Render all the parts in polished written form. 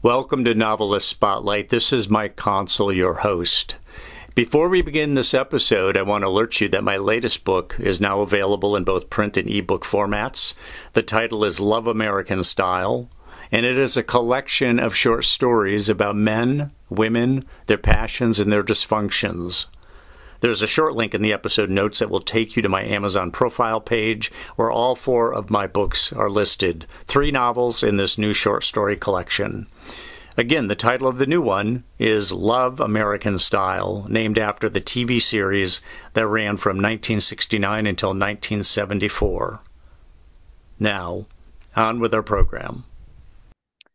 Welcome to Novelist Spotlight. This is Mike Consol, your host. Before we begin this episode, I want to alert you that my latest book is now available in both print and ebook formats. The title is Love American Style, and it is a collection of short stories about men, women, their passions, and their dysfunctions. There's a short link in the episode notes that will take you to my Amazon profile page, where all 4 of my books are listed, 3 novels in this new short story collection. Again, the title of the new one is Love American Style, named after the TV series that ran from 1969 until 1974. Now, on with our program.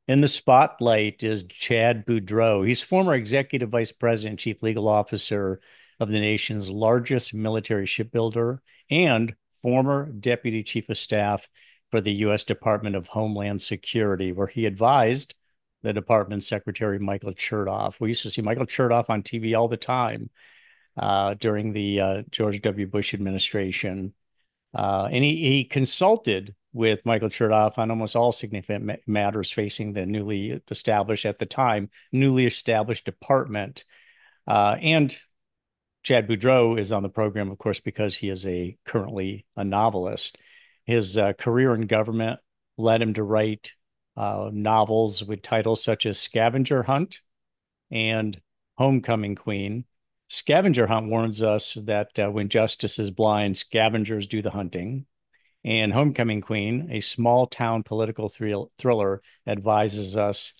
In the spotlight is Chad Boudreaux. He's former Executive Vice President and Chief Legal Officer of the nation's largest military shipbuilder and former Deputy Chief of Staff for the U.S. Department of Homeland Security, where he advised the Department Secretary Michael Chertoff. We used to see Michael Chertoff on TV all the time during the George W. Bush administration. And he consulted with Michael Chertoff on almost all significant matters facing the newly established department. And Chad Boudreaux is on the program, of course, because he is currently a novelist. His career in government led him to write novels with titles such as Scavenger Hunt and Homecoming Queen. Scavenger Hunt warns us that when justice is blind, scavengers do the hunting. And Homecoming Queen, a small town political thriller, advises us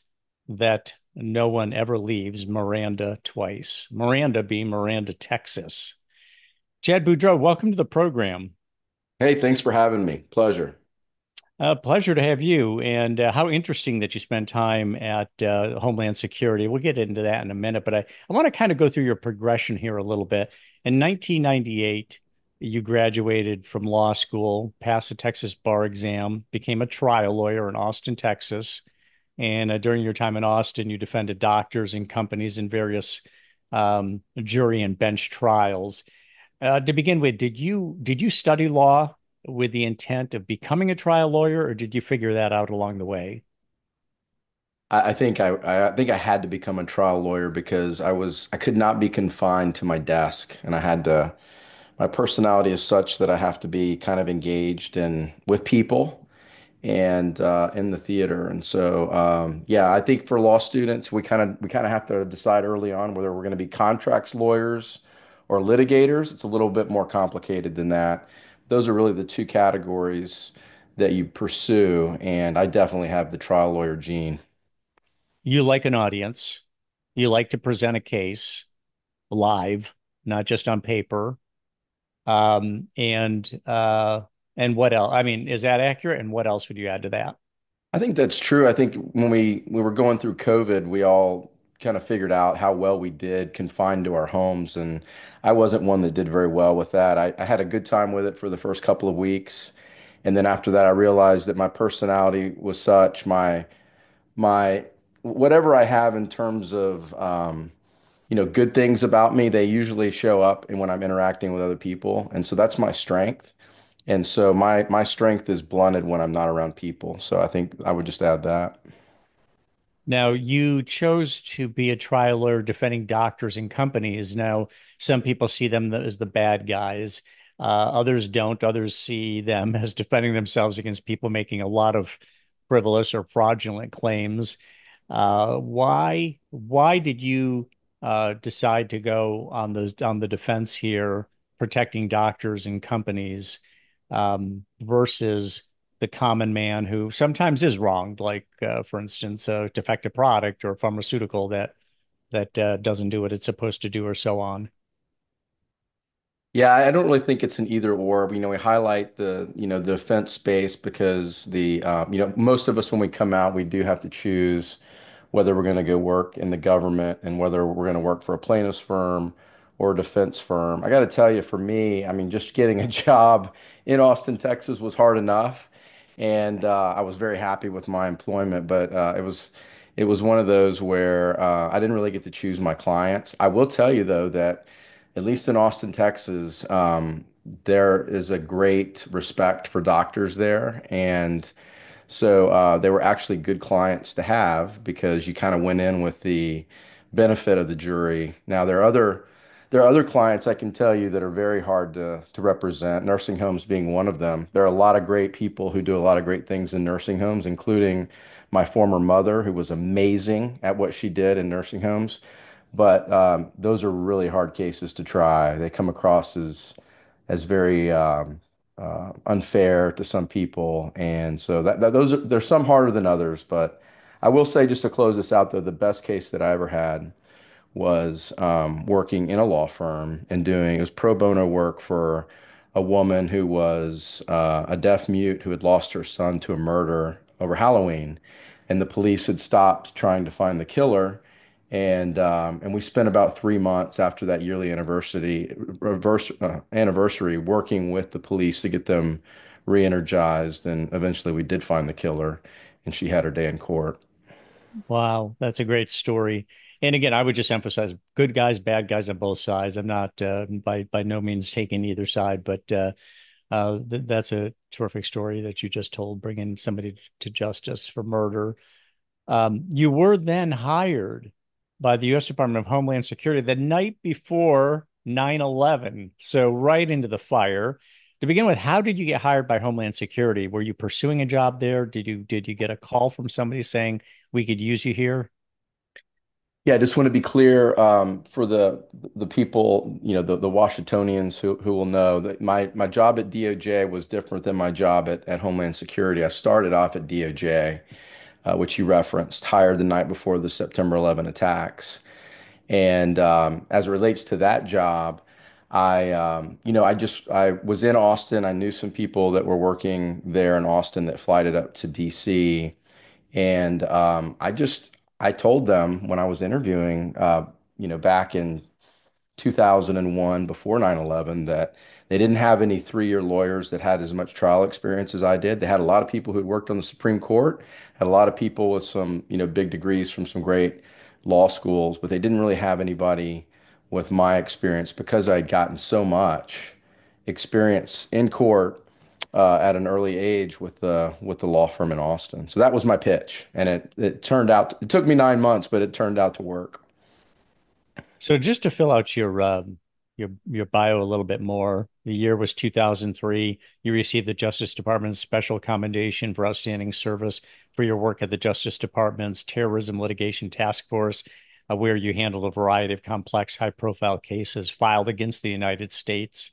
that no one ever leaves Miranda twice. Miranda being Miranda, Texas. Chad Boudreaux, welcome to the program. Hey, thanks for having me. Pleasure. Pleasure to have you. And how interesting that you spent time at Homeland Security. We'll get into that in a minute, but I want to kind of go through your progression here a little bit. In 1998, you graduated from law school, passed the Texas bar exam, became a trial lawyer in Austin, Texas. And during your time in Austin, you defended doctors and companies in various jury and bench trials. To begin with, did you study law with the intent of becoming a trial lawyer, or did you figure that out along the way? I think I had to become a trial lawyer because I could not be confined to my desk, and my personality is such that I have to be kind of engaged and with people and in the theater. And so yeah, I think for law students, we kind of have to decide early on whether we're going to be contracts lawyers or litigators. It's a little bit more complicated than that. Those are really the 2 categories that you pursue, and I definitely have the trial lawyer gene. You like an audience, you like to present a case live, not just on paper. Um, and uh, and what else? I mean, is that accurate? And what else would you add to that? I think that's true. I think when we were going through COVID, we all kind of figured out how well we did confined to our homes, and I wasn't one that did very well with that. I had a good time with it for the first couple of weeks, and then after that, I realized that my personality was such, my whatever I have in terms of good things about me, they usually show up and when I'm interacting with other people, and so that's my strength. And so my strength is blunted when I'm not around people. So I think I would just add that. Now, you chose to be a trial lawyer defending doctors and companies. Now, some people see them as the bad guys. Others don't. Others see them as defending themselves against people making a lot of frivolous or fraudulent claims. Why did you decide to go on the defense here, protecting doctors and companies, versus the common man who sometimes is wronged, like for instance, a defective product or a pharmaceutical that doesn't do what it's supposed to do, or so on. Yeah, I don't really think it's an either or. We highlight the defense space because most of us when we come out, we do have to choose whether we're going to go work in the government and whether we're going to work for a plaintiff's firm or a defense firm. I got to tell you, for me, I mean, just getting a job in Austin, Texas was hard enough, and I was very happy with my employment, but it was one of those where I didn't really get to choose my clients. I will tell you though that at least in Austin, Texas, there is a great respect for doctors there, and So they were actually good clients to have because you kind of went in with the benefit of the jury. Now there are other clients I can tell you that are very hard to represent, nursing homes being one of them. There are a lot of great people who do a lot of great things in nursing homes, including my former mother, who was amazing at what she did in nursing homes. But those are really hard cases to try. They come across as very unfair to some people, and so those there's some harder than others. But I will say, just to close this out, though, the best case that I ever had was working in a law firm and doing it was pro bono work for a woman who was a deaf mute who had lost her son to a murder over Halloween, and the police had stopped trying to find the killer. And we spent about 3 months after that yearly anniversary working with the police to get them re-energized. And eventually we did find the killer, and she had her day in court. Wow, that's a great story. And again, I would just emphasize good guys, bad guys on both sides. I'm not by no means taking either side, but that's a terrific story that you just told, bringing somebody to justice for murder. You were then hired by the U.S. Department of Homeland Security the night before 9/11, so right into the fire. To begin with, how did you get hired by Homeland Security? Were you pursuing a job there? Did you get a call from somebody saying we could use you here? Yeah, I just want to be clear for the people, the Washingtonians who will know that my job at DOJ was different than my job at Homeland Security. I started off at DOJ, which you referenced, hired the night before the September 11 attacks. And as it relates to that job, I was in Austin. I knew some people that were working there in Austin that flighted up to DC. And I told them when I was interviewing, back in 2001, before 9/11, that they didn't have any 3-year lawyers that had as much trial experience as I did. They had a lot of people who'd worked on the Supreme Court, had a lot of people with some, big degrees from some great law schools, but they didn't really have anybody with my experience because I'd gotten so much experience in court at an early age with the law firm in Austin. So that was my pitch, and it turned out it took me 9 months, but it turned out to work. So just to fill out your bio a little bit more, the year was 2003. You received the Justice Department's Special Commendation for Outstanding Service for your work at the Justice Department's Terrorism Litigation Task Force, where you handled a variety of complex, high-profile cases filed against the United States.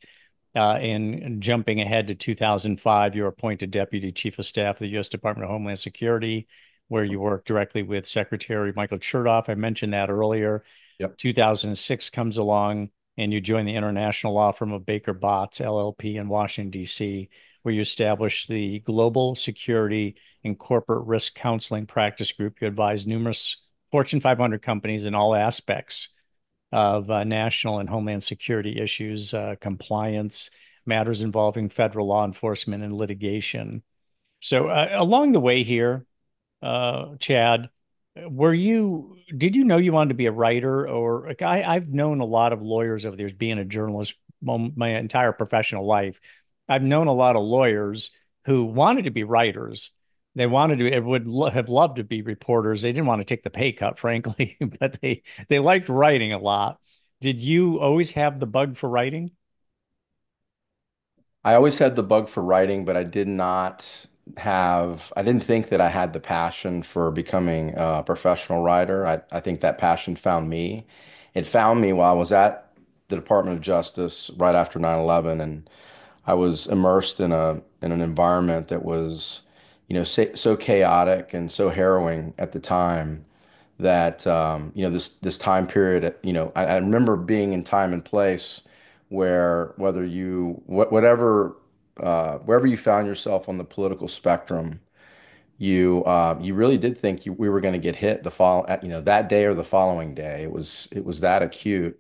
And jumping ahead to 2005, you were appointed Deputy Chief of Staff of the U.S. Department of Homeland Security, where you worked directly with Secretary Michael Chertoff. I mentioned that earlier. Yep. 2006 comes along, and you join the international law firm of Baker Botts LLP in Washington, D.C., where you established the Global Security and Corporate Risk Counseling Practice Group. You advise numerous Fortune 500 companies in all aspects of national and homeland security issues, compliance, matters involving federal law enforcement and litigation. So along the way here, Chad, did you know you wanted to be a writer? Or like, I've known a lot of lawyers over the years, being a journalist my entire professional life. I've known a lot of lawyers who wanted to be writers. They wanted to, have loved to be reporters. They didn't want to take the pay cut, frankly, but they liked writing a lot. Did you always have the bug for writing? I always had the bug for writing, but I didn't think that I had the passion for becoming a professional writer. I think that passion found me. It found me while I was at the Department of Justice right after 9/11, and I was immersed in an environment that was, so chaotic and so harrowing at the time that this time period, I remember being in time and place where whether you whatever wherever you found yourself on the political spectrum, you really did think we were going to get hit that day or the following day. It was that acute.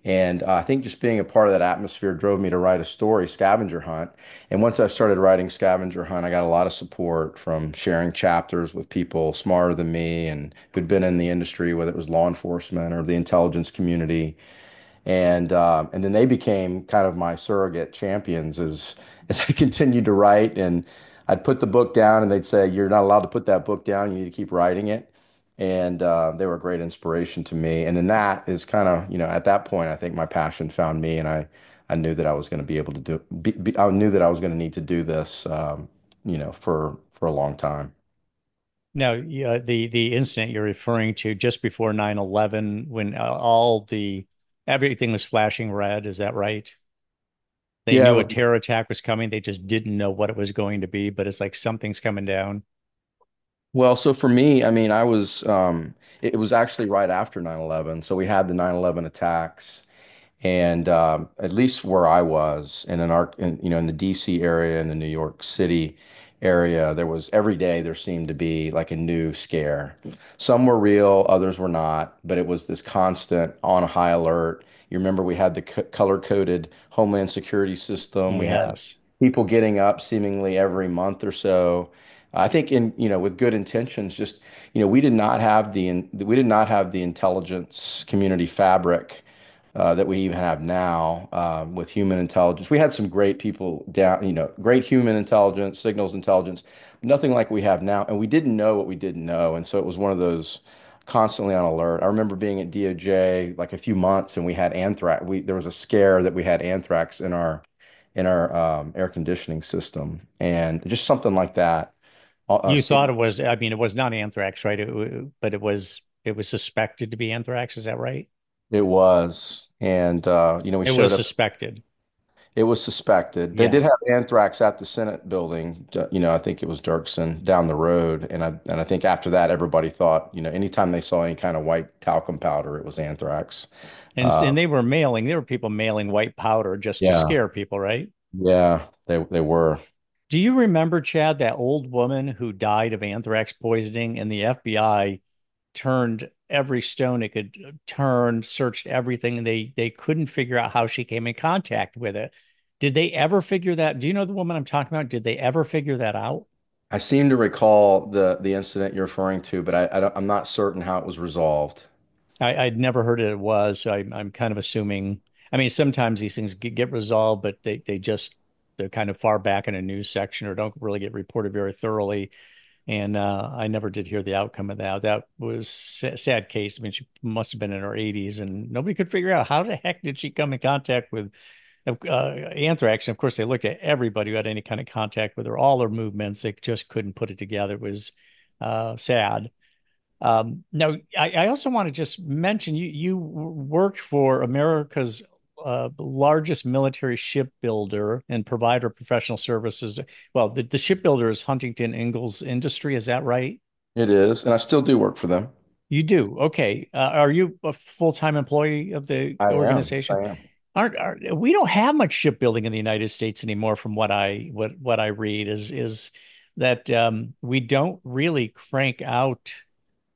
And I think just being a part of that atmosphere drove me to write a story, Scavenger Hunt. And once I started writing Scavenger Hunt, I got a lot of support from sharing chapters with people smarter than me and who'd been in the industry, whether it was law enforcement or the intelligence community. And then they became kind of my surrogate champions as I continued to write. And I'd put the book down and they'd say, "You're not allowed to put that book down. You need to keep writing it." And they were a great inspiration to me. And then that is kind of, at that point, I think my passion found me, and I knew that I was going to be able to I knew that I was going to need to do this, for a long time. Now, yeah, the incident you're referring to just before 9/11, when all the everything was flashing red, is that right? They Yeah, knew a terror attack was coming. They just didn't know what it was going to be, but it's like something's coming down. well, so for me, I mean, it was actually right after 9/11. So we had the 9/11 attacks. And at least where I was, and in the DC area, in the New York City area, there was every day there seemed to be like a new scare. Some were real, others were not, but it was this constant on high alert. You remember we had the color-coded Homeland Security system. We had Yes. people getting up seemingly every month or so. I think with good intentions, just, we did not have the intelligence community fabric that we even have now with human intelligence. We had some great people down, great human intelligence, signals intelligence, nothing like we have now. And we didn't know what we didn't know. And so it was one of those constantly on alert. I remember being at DOJ like a few months and we had anthrax. There was a scare that we had anthrax in our air conditioning system, and just something like that. You thought it was, I mean, it was not anthrax, right? But it was suspected to be anthrax. Is that right? It was, and we It showed was up. suspected. It was suspected. They did Yeah. have anthrax at the Senate building. I think it was Dirksen down the road, and I think after that, everybody thought, anytime they saw any kind of white talcum powder, it was anthrax. And there were people mailing white powder just to Yeah, scare people, right? yeah, they were. Do you remember, Chad, that old woman who died of anthrax poisoning and the FBI turned every stone it could turn, searched everything, and they couldn't figure out how she came in contact with it. Did they ever figure that? Do you know the woman I'm talking about? Did they ever figure that out? I seem to recall the incident you're referring to, but I'm not certain how it was resolved. I'd never heard it was, so I'm kind of assuming. I mean, sometimes these things get resolved, but they're kind of far back in a news section or don't really get reported very thoroughly. And I never did hear the outcome of that. That was a sad case. I mean, she must have been in her 80s, and nobody could figure out how the heck did she come in contact with anthrax. And of course, they looked at everybody who had any kind of contact with her, all her movements. They just couldn't put it together. It was sad. Now, I also want to just mention you worked for America's largest military shipbuilder and provider of professional services. Well, the shipbuilder is Huntington Ingalls Industry. Is that right? It is, and I still do work for them. You do. Okay. Are you a full-time employee of the I am. organization? I am. We don't have much shipbuilding in the United States anymore, from what I read is that we don't really crank out.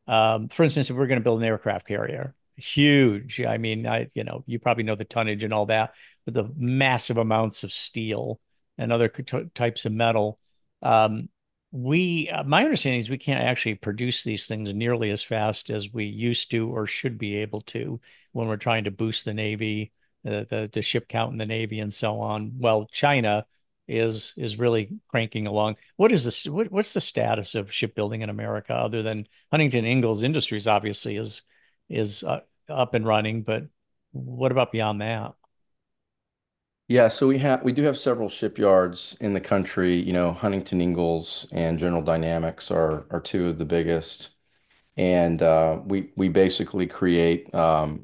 For instance, if we're going to build an aircraft carrier, huge. I mean, you probably know the tonnage and all that, but the massive amounts of steel and other types of metal. Um, my understanding is we can't actually produce these things nearly as fast as we used to or should be able to when we're trying to boost the Navy, the ship count in the Navy, and so on. Well, China is really cranking along. What's the status of shipbuilding in America other than Huntington Ingalls Industries obviously is up and running, but what about beyond that? Yeah, so we do have several shipyards in the country. Huntington Ingalls and General Dynamics are two of the biggest. And we basically create a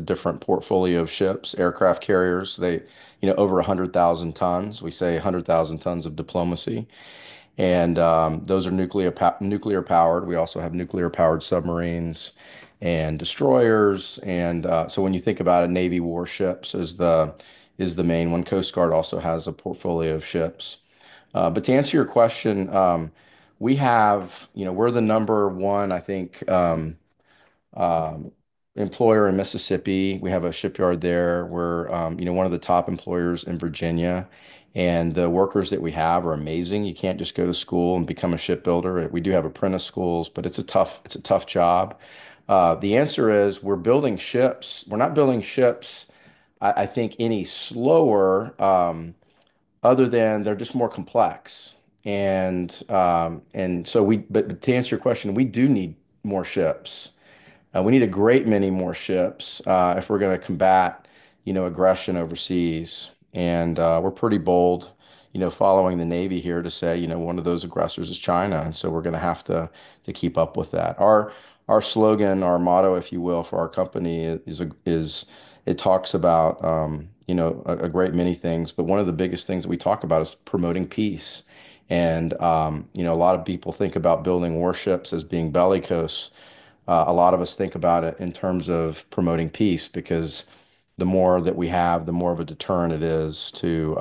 different portfolio of ships, aircraft carriers. Over 100,000 tons. We say 100,000 tons of diplomacy. And those are nuclear powered. We also have nuclear powered submarines and destroyers. And so when you think about it, Navy warships is the main one. Coast Guard also has a portfolio of ships. But to answer your question, we're the number one, I think, um, employer in Mississippi. We have a shipyard there. We're, one of the top employers in Virginia. And the workers that we have are amazing. You can't just go to school and become a shipbuilder. We do have apprentice schools, but it's a tough job. The answer is we're building ships. We're not building ships, I think, any slower, other than they're just more complex. And so but to answer your question, we do need more ships. We need a great many more ships if we're going to combat, aggression overseas. And we're pretty bold, following the Navy here to say, one of those aggressors is China, and so we're going to have to keep up with that. Our slogan, our motto, if you will, for our company is it talks about a great many things, but one of the biggest things that we talk about is promoting peace. And a lot of people think about building warships as being bellicose. A lot of us think about it in terms of promoting peace because the more that we have, the more of a deterrent it is to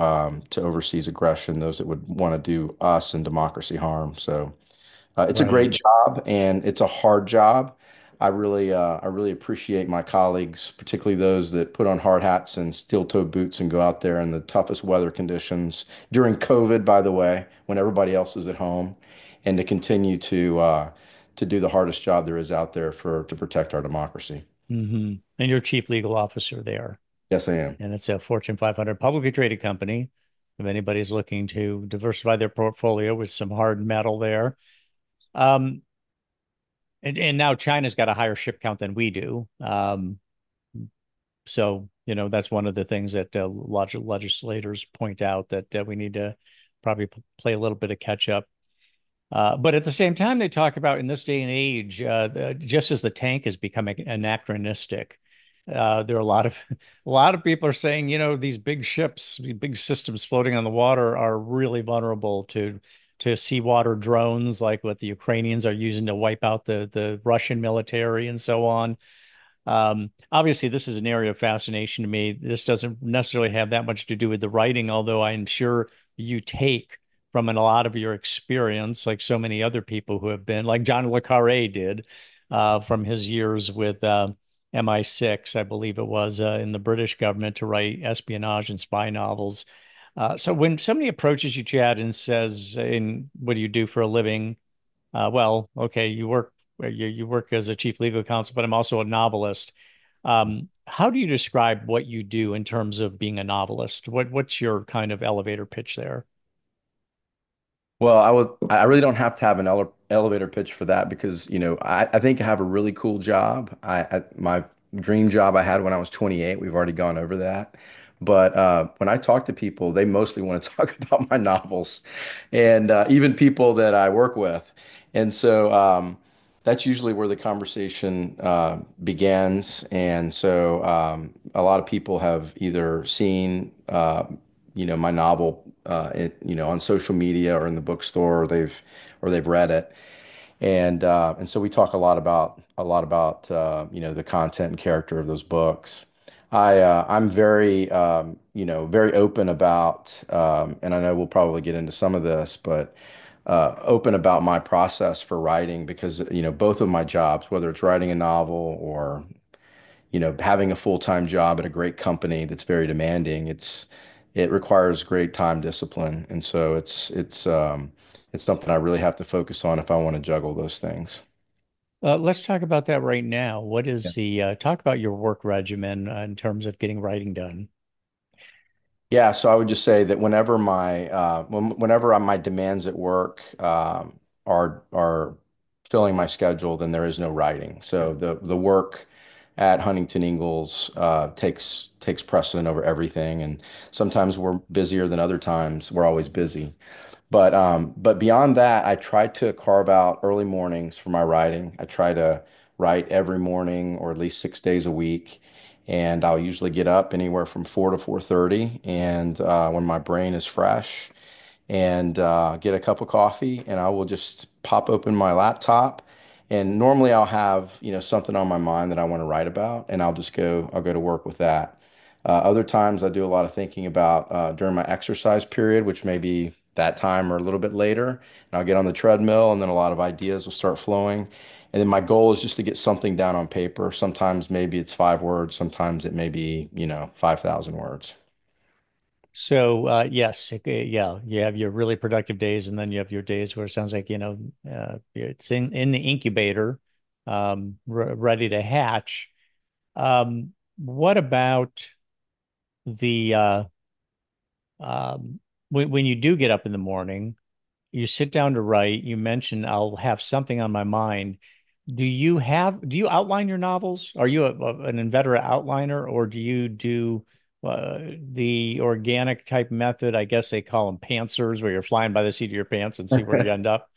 overseas aggression, those that would want to do us and democracy harm. So it's a great Right. job and it's a hard job. I really appreciate my colleagues, particularly those that put on hard hats and steel-toed boots and go out there in the toughest weather conditions during COVID, by the way, when everybody else is at home, and to continue to do the hardest job there is out there to protect our democracy. And you're chief legal officer there. Yes, I am. And it's a Fortune 500 publicly traded company. If anybody's looking to diversify their portfolio with some hard metal there. Um, and now China's got a higher ship count than we do. So, that's one of the things that legislators point out that we need to probably play a little bit of catch up. But at the same time, they talk about in this day and age, just as the tank is becoming anachronistic, there are a lot of people are saying, these big ships, these big systems floating on the water are really vulnerable to seawater drones, like what the Ukrainians are using to wipe out the Russian military and so on. Obviously, this is an area of fascination to me. This doesn't necessarily have that much to do with the writing, although I'm sure you take from a lot of your experience, like so many other people who have been, like John le Carre did, from his years with MI6, I believe it was, in the British government to write espionage and spy novels. So when somebody approaches you, Chad, and says, what do you do for a living? Well, okay, you work as a chief legal counsel, but I'm also a novelist. How do you describe what you do in terms of being a novelist? What's your kind of elevator pitch there? Well, I really don't have to have an elevator pitch for that because, I think I have a really cool job. My dream job I had when I was 28, we've already gone over that. But when I talk to people, they mostly want to talk about my novels and even people that I work with. And so that's usually where the conversation begins. And so a lot of people have either seen, my novel, on social media or in the bookstore, or they've read it, and so we talk a lot about the content and character of those books. I'm very very open about, and I know we'll probably get into some of this, but open about my process for writing because both of my jobs, whether it's writing a novel or having a full-time job at a great company that's very demanding, it requires great time discipline. And so it's something I really have to focus on if I want to juggle those things. Let's talk about that right now. What Yeah. is the talk about your work regimen in terms of getting writing done? Yeah, so I would just say that whenever my demands at work are filling my schedule, then there is no writing. So the work at Huntington Ingalls takes precedent over everything, and sometimes we're busier than other times. We're always busy. But beyond that, I try to carve out early mornings for my writing. I try to write every morning or at least 6 days a week. And I'll usually get up anywhere from 4 to 4:30. And when my brain is fresh, and get a cup of coffee, and I will just pop open my laptop. And normally I'll have, something on my mind that I want to write about, and I'll go to work with that. Other times I do a lot of thinking about during my exercise period, which may be that time or a little bit later. And I'll get on the treadmill, and then a lot of ideas will start flowing. And then my goal is just to get something down on paper. Sometimes maybe it's 5 words, sometimes it may be, 5,000 words. So yes, okay, yeah, you have your really productive days, and then you have your days where it sounds like it's in the incubator, ready to hatch. What about the when you do get up in the morning? you sit down to write, you mentioned I'll have something on my mind. Do you outline your novels? Are you an inveterate outliner, or do you do the organic type method? I guess they call them pantsers, where you're flying by the seat of your pants and see where you end up.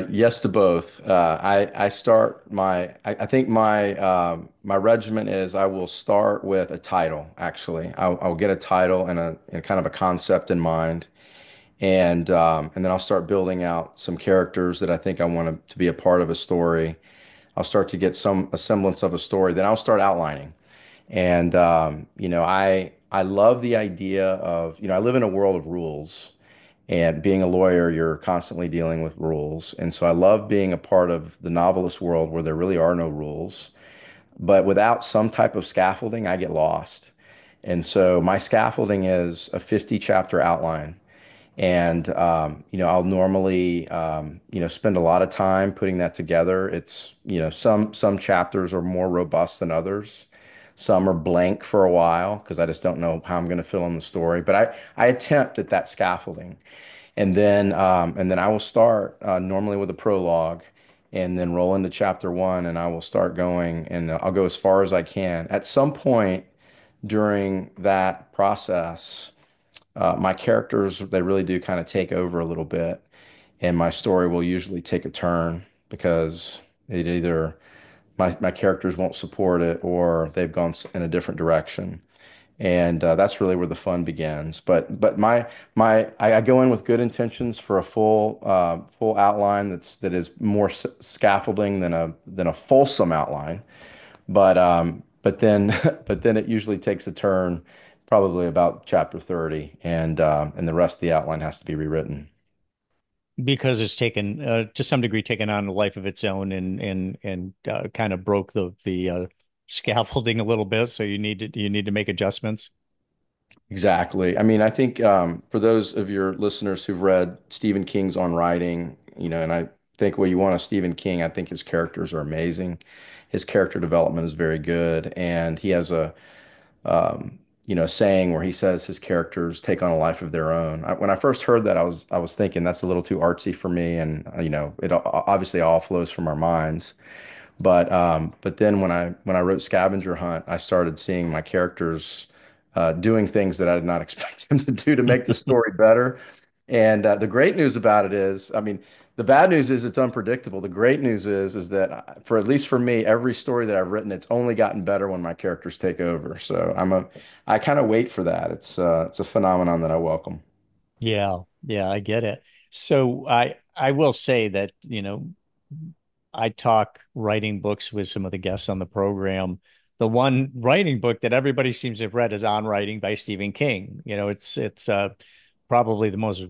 Yes to both. I start I think my regimen is I will start with a title. Actually, I'll get a title and kind of a concept in mind, and then I'll start building out some characters that I think I want to be a part of a story. I'll start to get a semblance of a story. Then I'll start outlining. And I love the idea of, I live in a world of rules. And being a lawyer, you're constantly dealing with rules. And so I love being a part of the novelist world where there really are no rules. But without some type of scaffolding, I get lost. And so my scaffolding is a 50 chapter outline. And I'll normally spend a lot of time putting that together. It's, some chapters are more robust than others. Some are blank for a while because I just don't know how I'm going to fill in the story. But I attempt at that scaffolding. And then I will start normally with a prologue and then roll into chapter one, and I will start going, and I'll go as far as I can. At some point during that process, my characters, they really do kind of take over a little bit, and my story will usually take a turn because it either my characters won't support it or they've gone in a different direction. And that's really where the fun begins. But I go in with good intentions for a full outline that is more scaffolding than a fulsome outline. But then but then it usually takes a turn, probably about chapter 30, and the rest of the outline has to be rewritten. Because it's taken to some degree taken on a life of its own and kind of broke the scaffolding a little bit. So you need to make adjustments. Exactly. I mean, I think for those of your listeners who've read Stephen King's On Writing, and I think, well, you want a Stephen King, I think his characters are amazing. His character development is very good, and he has a saying where he says his characters take on a life of their own. When I first heard that, I was thinking that's a little too artsy for me, and obviously all flows from our minds. But then when I wrote Scavenger Hunt, I started seeing my characters doing things that I did not expect them to do to make the story better. And the great news about it is, I mean, the bad news is it's unpredictable. The great news is that for at least for me, every story that I've written, it's only gotten better when my characters take over. So I kind of wait for that. It's a phenomenon that I welcome. Yeah, yeah, I get it. So I will say that, I talk writing books with some of the guests on the program. The one writing book that everybody seems to have read is On Writing by Stephen King. It's probably the most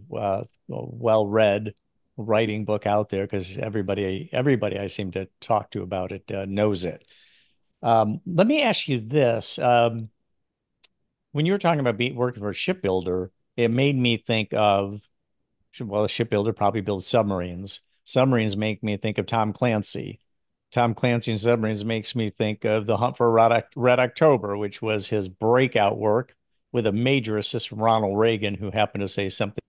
well-read writing book out there because everybody I seem to talk to about it knows it. Let me ask you this. When you were talking about working for a shipbuilder, it made me think of, well, a shipbuilder probably builds submarines. Submarines make me think of Tom Clancy. Tom Clancy and Submarines makes me think of The Hunt for Red October, which was his breakout work with a major assist from Ronald Reagan, who happened to say something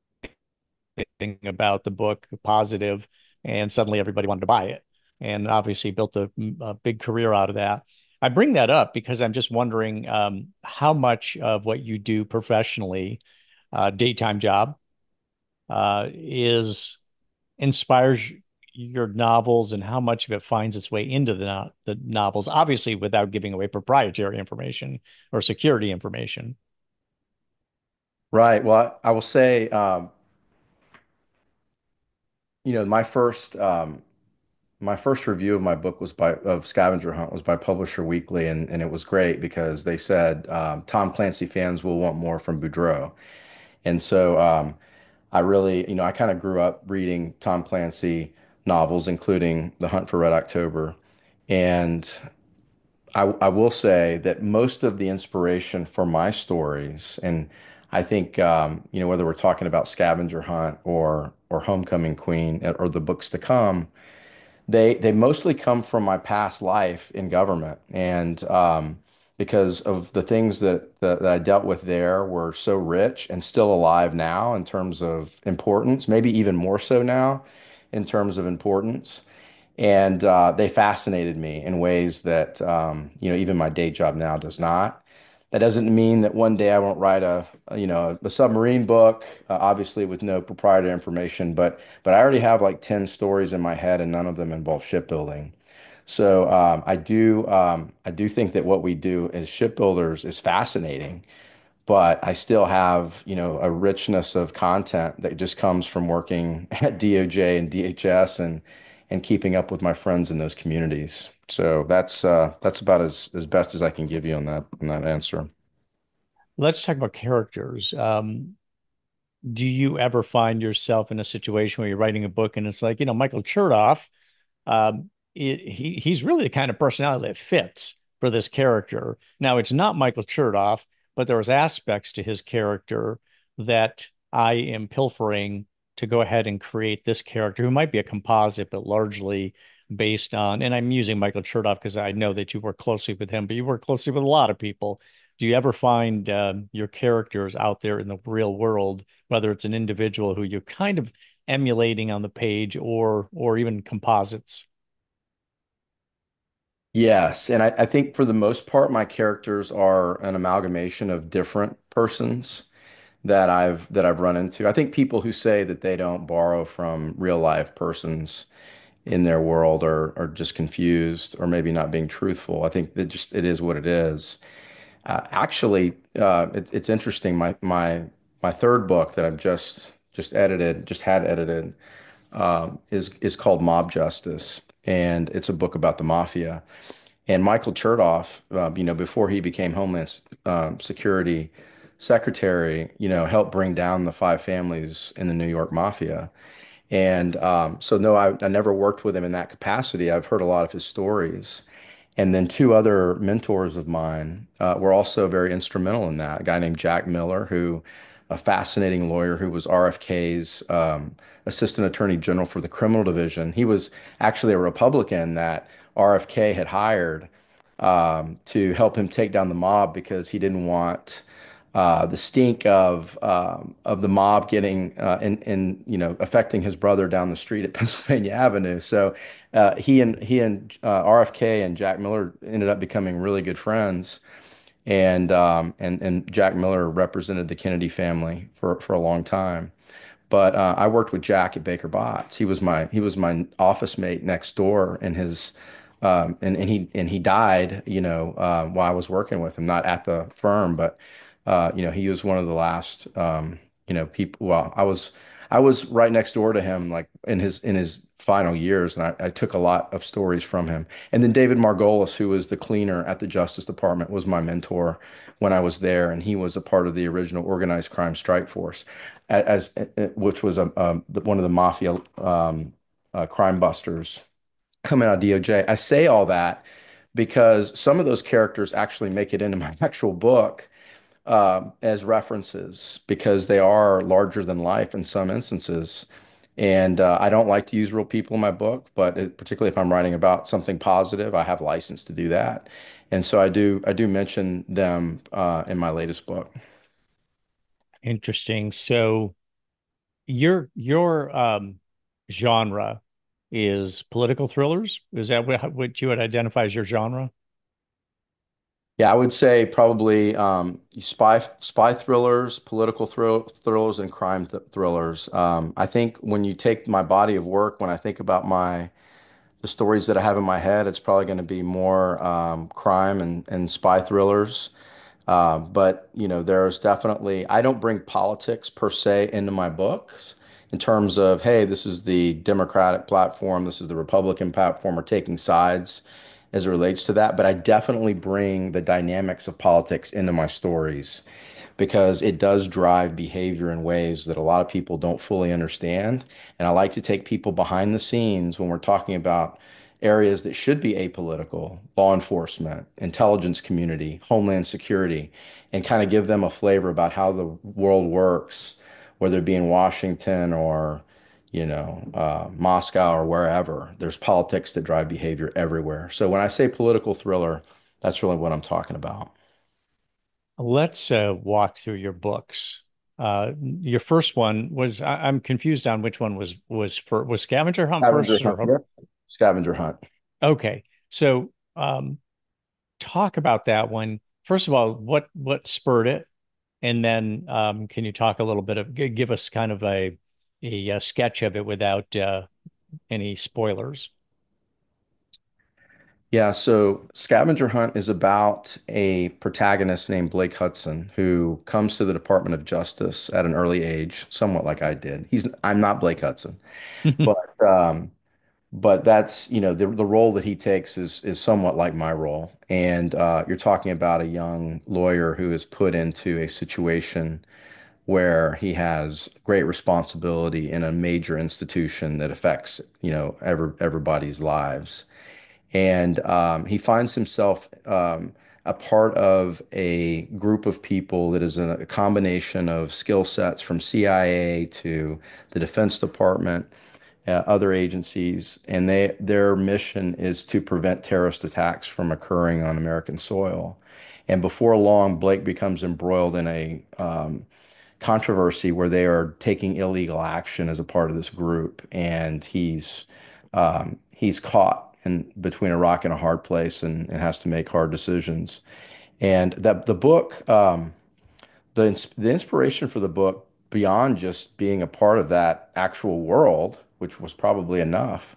about the book positive, and suddenly everybody wanted to buy it. And obviously built a big career out of that. I bring that up because I'm just wondering how much of what you do professionally, daytime job, is inspires your novels and how much of it finds its way into the novels, obviously without giving away proprietary information or security information. Right. Well, I will say, my first review of my book was of Scavenger Hunt was by Publisher Weekly, and it was great because they said Tom Clancy fans will want more from Boudreaux. And so I really, I kind of grew up reading Tom Clancy novels, including The Hunt for Red October. And I will say that most of the inspiration for my stories, and I think, whether we're talking about Scavenger Hunt or Homecoming Queen or the books to come, they mostly come from my past life in government. And because of the things that I dealt with there were so rich and still alive now in terms of importance, maybe even more so now in terms of importance. And they fascinated me in ways that even my day job now does not. That doesn't mean that one day I won't write a submarine book, obviously with no proprietary information, but I already have like 10 stories in my head, and none of them involve shipbuilding. So I do think that what we do as shipbuilders is fascinating, but I still have, a richness of content that just comes from working at DOJ and DHS and keeping up with my friends in those communities. So that's about as best as I can give you on that answer. Let's talk about characters. Do you ever find yourself in a situation where you're writing a book and it's like, Michael Chertoff, he's really the kind of personality that fits for this character. Now, it's not Michael Chertoff, but there was aspects to his character that I am pilfering to go ahead and create this character who might be a composite, but largely based on, and I'm using Michael Chertoff because I know that you work closely with him, but you work closely with a lot of people. Do you ever find your characters out there in the real world, whether it's an individual who you're kind of emulating on the page or even composites? Yes, and I think for the most part, my characters are an amalgamation of different persons that I've run into. I think people who say that they don't borrow from real life persons in their world are just confused or maybe not being truthful. I think that just it is what it is. Actually, it's interesting. My third book that I've just had edited, is called Mob Justice, and it's a book about the mafia. And Michael Chertoff, before he became Homeland Security Secretary, helped bring down the five families in the New York Mafia. And so, no, I never worked with him in that capacity. I've heard a lot of his stories. And then two other mentors of mine were also very instrumental in that. A guy named Jack Miller, a fascinating lawyer who was RFK's Assistant Attorney General for the Criminal Division. He was actually a Republican that RFK had hired to help him take down the mob because he didn't want the stink of the mob getting and affecting his brother down the street at Pennsylvania Avenue. So he and RFK and Jack Miller ended up becoming really good friends. And Jack Miller represented the Kennedy family for a long time. But I worked with Jack at Baker Botts. He was my office mate next door, and his and he died, while I was working with him, not at the firm, but he was one of the last people. Well, I was right next door to him, like in his final years, and I took a lot of stories from him. And then David Margolis, who was the cleaner at the Justice Department, was my mentor when I was there, and he was a part of the original organized crime strike force, which was one of the mafia crime busters coming out of DOJ. I say all that because some of those characters actually make it into my actual book as references because they are larger than life in some instances. And I don't like to use real people in my book, but particularly if I'm writing about something positive, I have license to do that. And so I do mention them in my latest book. Interesting. So your genre is political thrillers. Is that what you would identify as your genre? Yeah, I would say probably spy thrillers, political thrillers, and crime thrillers. I think when you take my body of work, when I think about the stories that I have in my head, it's probably going to be more crime and spy thrillers. But there's definitely I don't bring politics per se into my books in terms of, hey, this is the Democratic platform, this is the Republican platform, or taking sides as it relates to that. But I definitely bring the dynamics of politics into my stories because it does drive behavior in ways that a lot of people don't fully understand. And I like to take people behind the scenes when we're talking about areas that should be apolitical, law enforcement, intelligence community, homeland security, and kind of give them a flavor about how the world works, whether it be in Washington or Moscow or wherever. There's politics that drive behavior everywhere. So when I say political thriller, That's really what I'm talking about. Let's walk through your books. Your first one was I'm confused on which one was Scavenger Hunt Scavenger first Hunt. or Yep. Scavenger Hunt. okay. So talk about that one. First of all, what spurred it? And then can you talk a little bit of give us kind of a sketch of it without any spoilers? Yeah, so Scavenger Hunt is about a protagonist named Blake Hudson who comes to the Department of Justice at an early age, somewhat like I did. I'm not Blake Hudson, but that's, the role that he takes is somewhat like my role. And you're talking about a young lawyer who is put into a situation where he has great responsibility in a major institution that affects, everybody's lives. And he finds himself a part of a group of people that is a combination of skill sets from CIA to the Defense Department, other agencies, and their mission is to prevent terrorist attacks from occurring on American soil. And before long, Blake becomes embroiled in a controversy where they are taking illegal action as a part of this group, and he's caught in between a rock and a hard place and has to make hard decisions. And that the book, the inspiration for the book, beyond just being a part of that actual world, which was probably enough,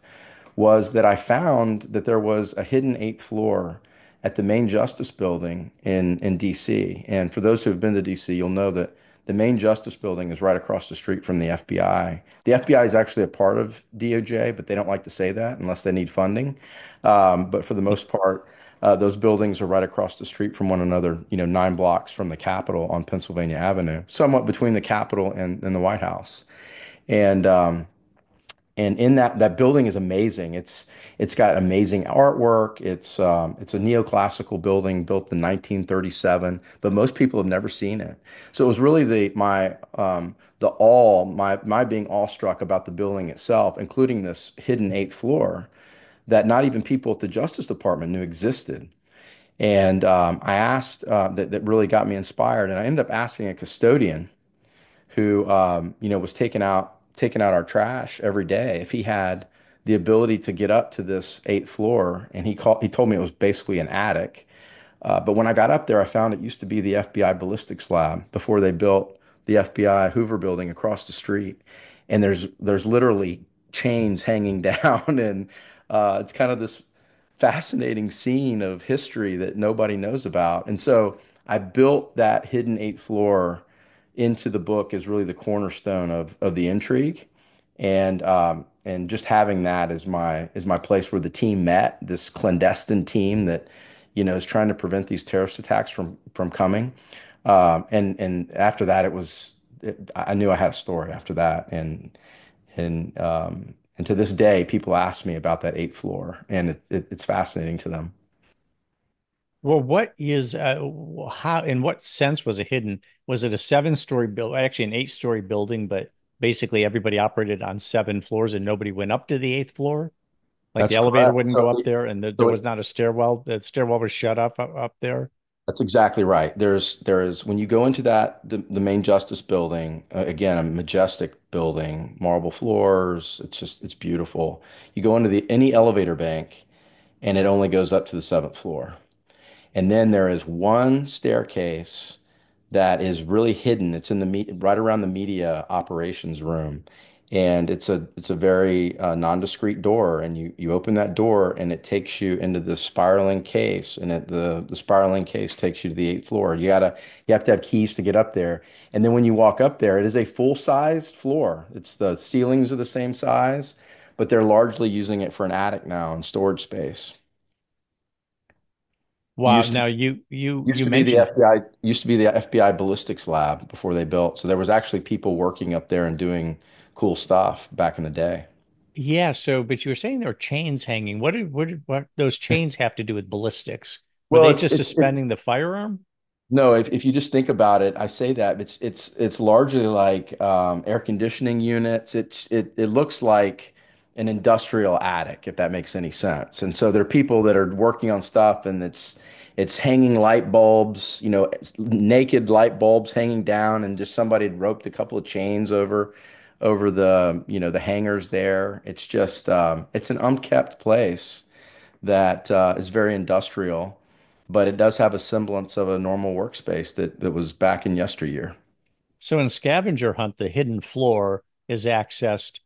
was that I found that there was a hidden eighth floor at the main Justice Building in DC. And for those who have been to DC, you'll know that the main Justice Building is right across the street from the FBI. The FBI is actually a part of DOJ, but they don't like to say that unless they need funding. But for the most part, those buildings are right across the street from one another, 9 blocks from the Capitol on Pennsylvania Avenue, somewhat between the Capitol and the White House. And and in that building is amazing. It's got amazing artwork. It's a neoclassical building built in 1937, but most people have never seen it. So it was really my being awestruck about the building itself, including this hidden eighth floor that not even people at the Justice Department knew existed. And I asked that really got me inspired, and I ended up asking a custodian who was taking out our trash every day, if he had the ability to get up to this eighth floor. And he told me it was basically an attic. But when I got up there, I found it used to be the FBI ballistics lab before they built the FBI Hoover building across the street. And there's literally chains hanging down, and it's kind of this fascinating scene of history that nobody knows about. And so I built that hidden eighth floor into the book as really the cornerstone of the intrigue. And just having that as my place where the team met, this clandestine team that, is trying to prevent these terrorist attacks from coming. And after that, I knew I had a story after that. And to this day, people ask me about that eighth floor, and it's fascinating to them. Well, what is how in what sense was it hidden? Was it a seven-story build, actually an eight-story building, but basically everybody operated on seven floors and nobody went up to the eighth floor? Like the That's elevator correct. wouldn't go up there, and there So was not a stairwell. The stairwell was shut up there. that's exactly right. There is when you go into the main Justice Building, again, a majestic building, marble floors. It's beautiful. You go into the any elevator bank, and it only goes up to the seventh floor. And then there is one staircase that is really hidden. It's in right around the media operations room, and it's a very non-discreet door. And you open that door, and it takes you into the spiraling case, and the spiraling case takes you to the eighth floor. You have to have keys to get up there. And then when you walk up there, it is a full-sized floor. It's the ceilings are the same size, but they're largely using it for an attic now and storage space. Wow. Used to Now you Used you to be the mentioned FBI, used to be the FBI ballistics lab before they built. So there was actually people working up there and doing cool stuff back in the day. yeah. So, but you were saying there were chains hanging. What those chains have to do with ballistics? Were Well, they just suspending the firearm? no, if you just think about it, I say that it's largely like air conditioning units. It looks like an industrial attic, if that makes any sense. And so there are people that are working on stuff, and It's hanging light bulbs, naked light bulbs hanging down, and just somebody had roped a couple of chains over the hangers there. It's just it's an unkept place that is very industrial, but it does have a semblance of a normal workspace that was back in yesteryear. So in Scavenger Hunt, the hidden floor is accessed.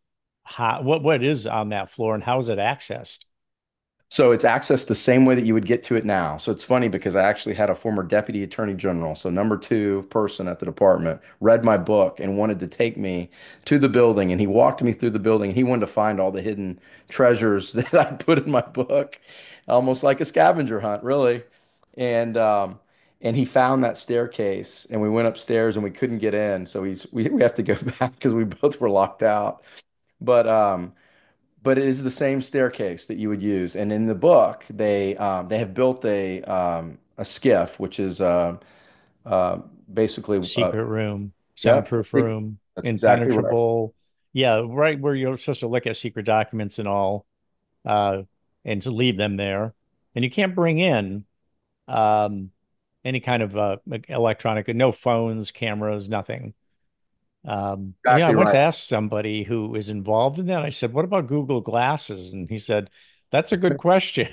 What is on that floor and how is it accessed? So it's accessed the same way that you would get to it now. So it's funny because I actually had a former deputy attorney general, so number two person at the department, read my book and wanted to take me to the building. And he walked me through the building. He wanted to find all the hidden treasures that I put in my book, almost like a scavenger hunt, really. And and he found that staircase, and we went upstairs and we couldn't get in. So we have to go back because we both were locked out. But but it is the same staircase that you would use. And in the book, they have built a skiff, which is uh, basically Secret room, yeah, soundproof room, that's exactly right. impenetrable. Yeah, right where you're supposed to look at secret documents and all, uh, and to leave them there. And you can't bring in um, any kind of electronic, no phones, cameras, nothing. I Exactly once right. asked somebody who is involved in that. I said, "What about Google Glasses?" And he said, "That's a good question."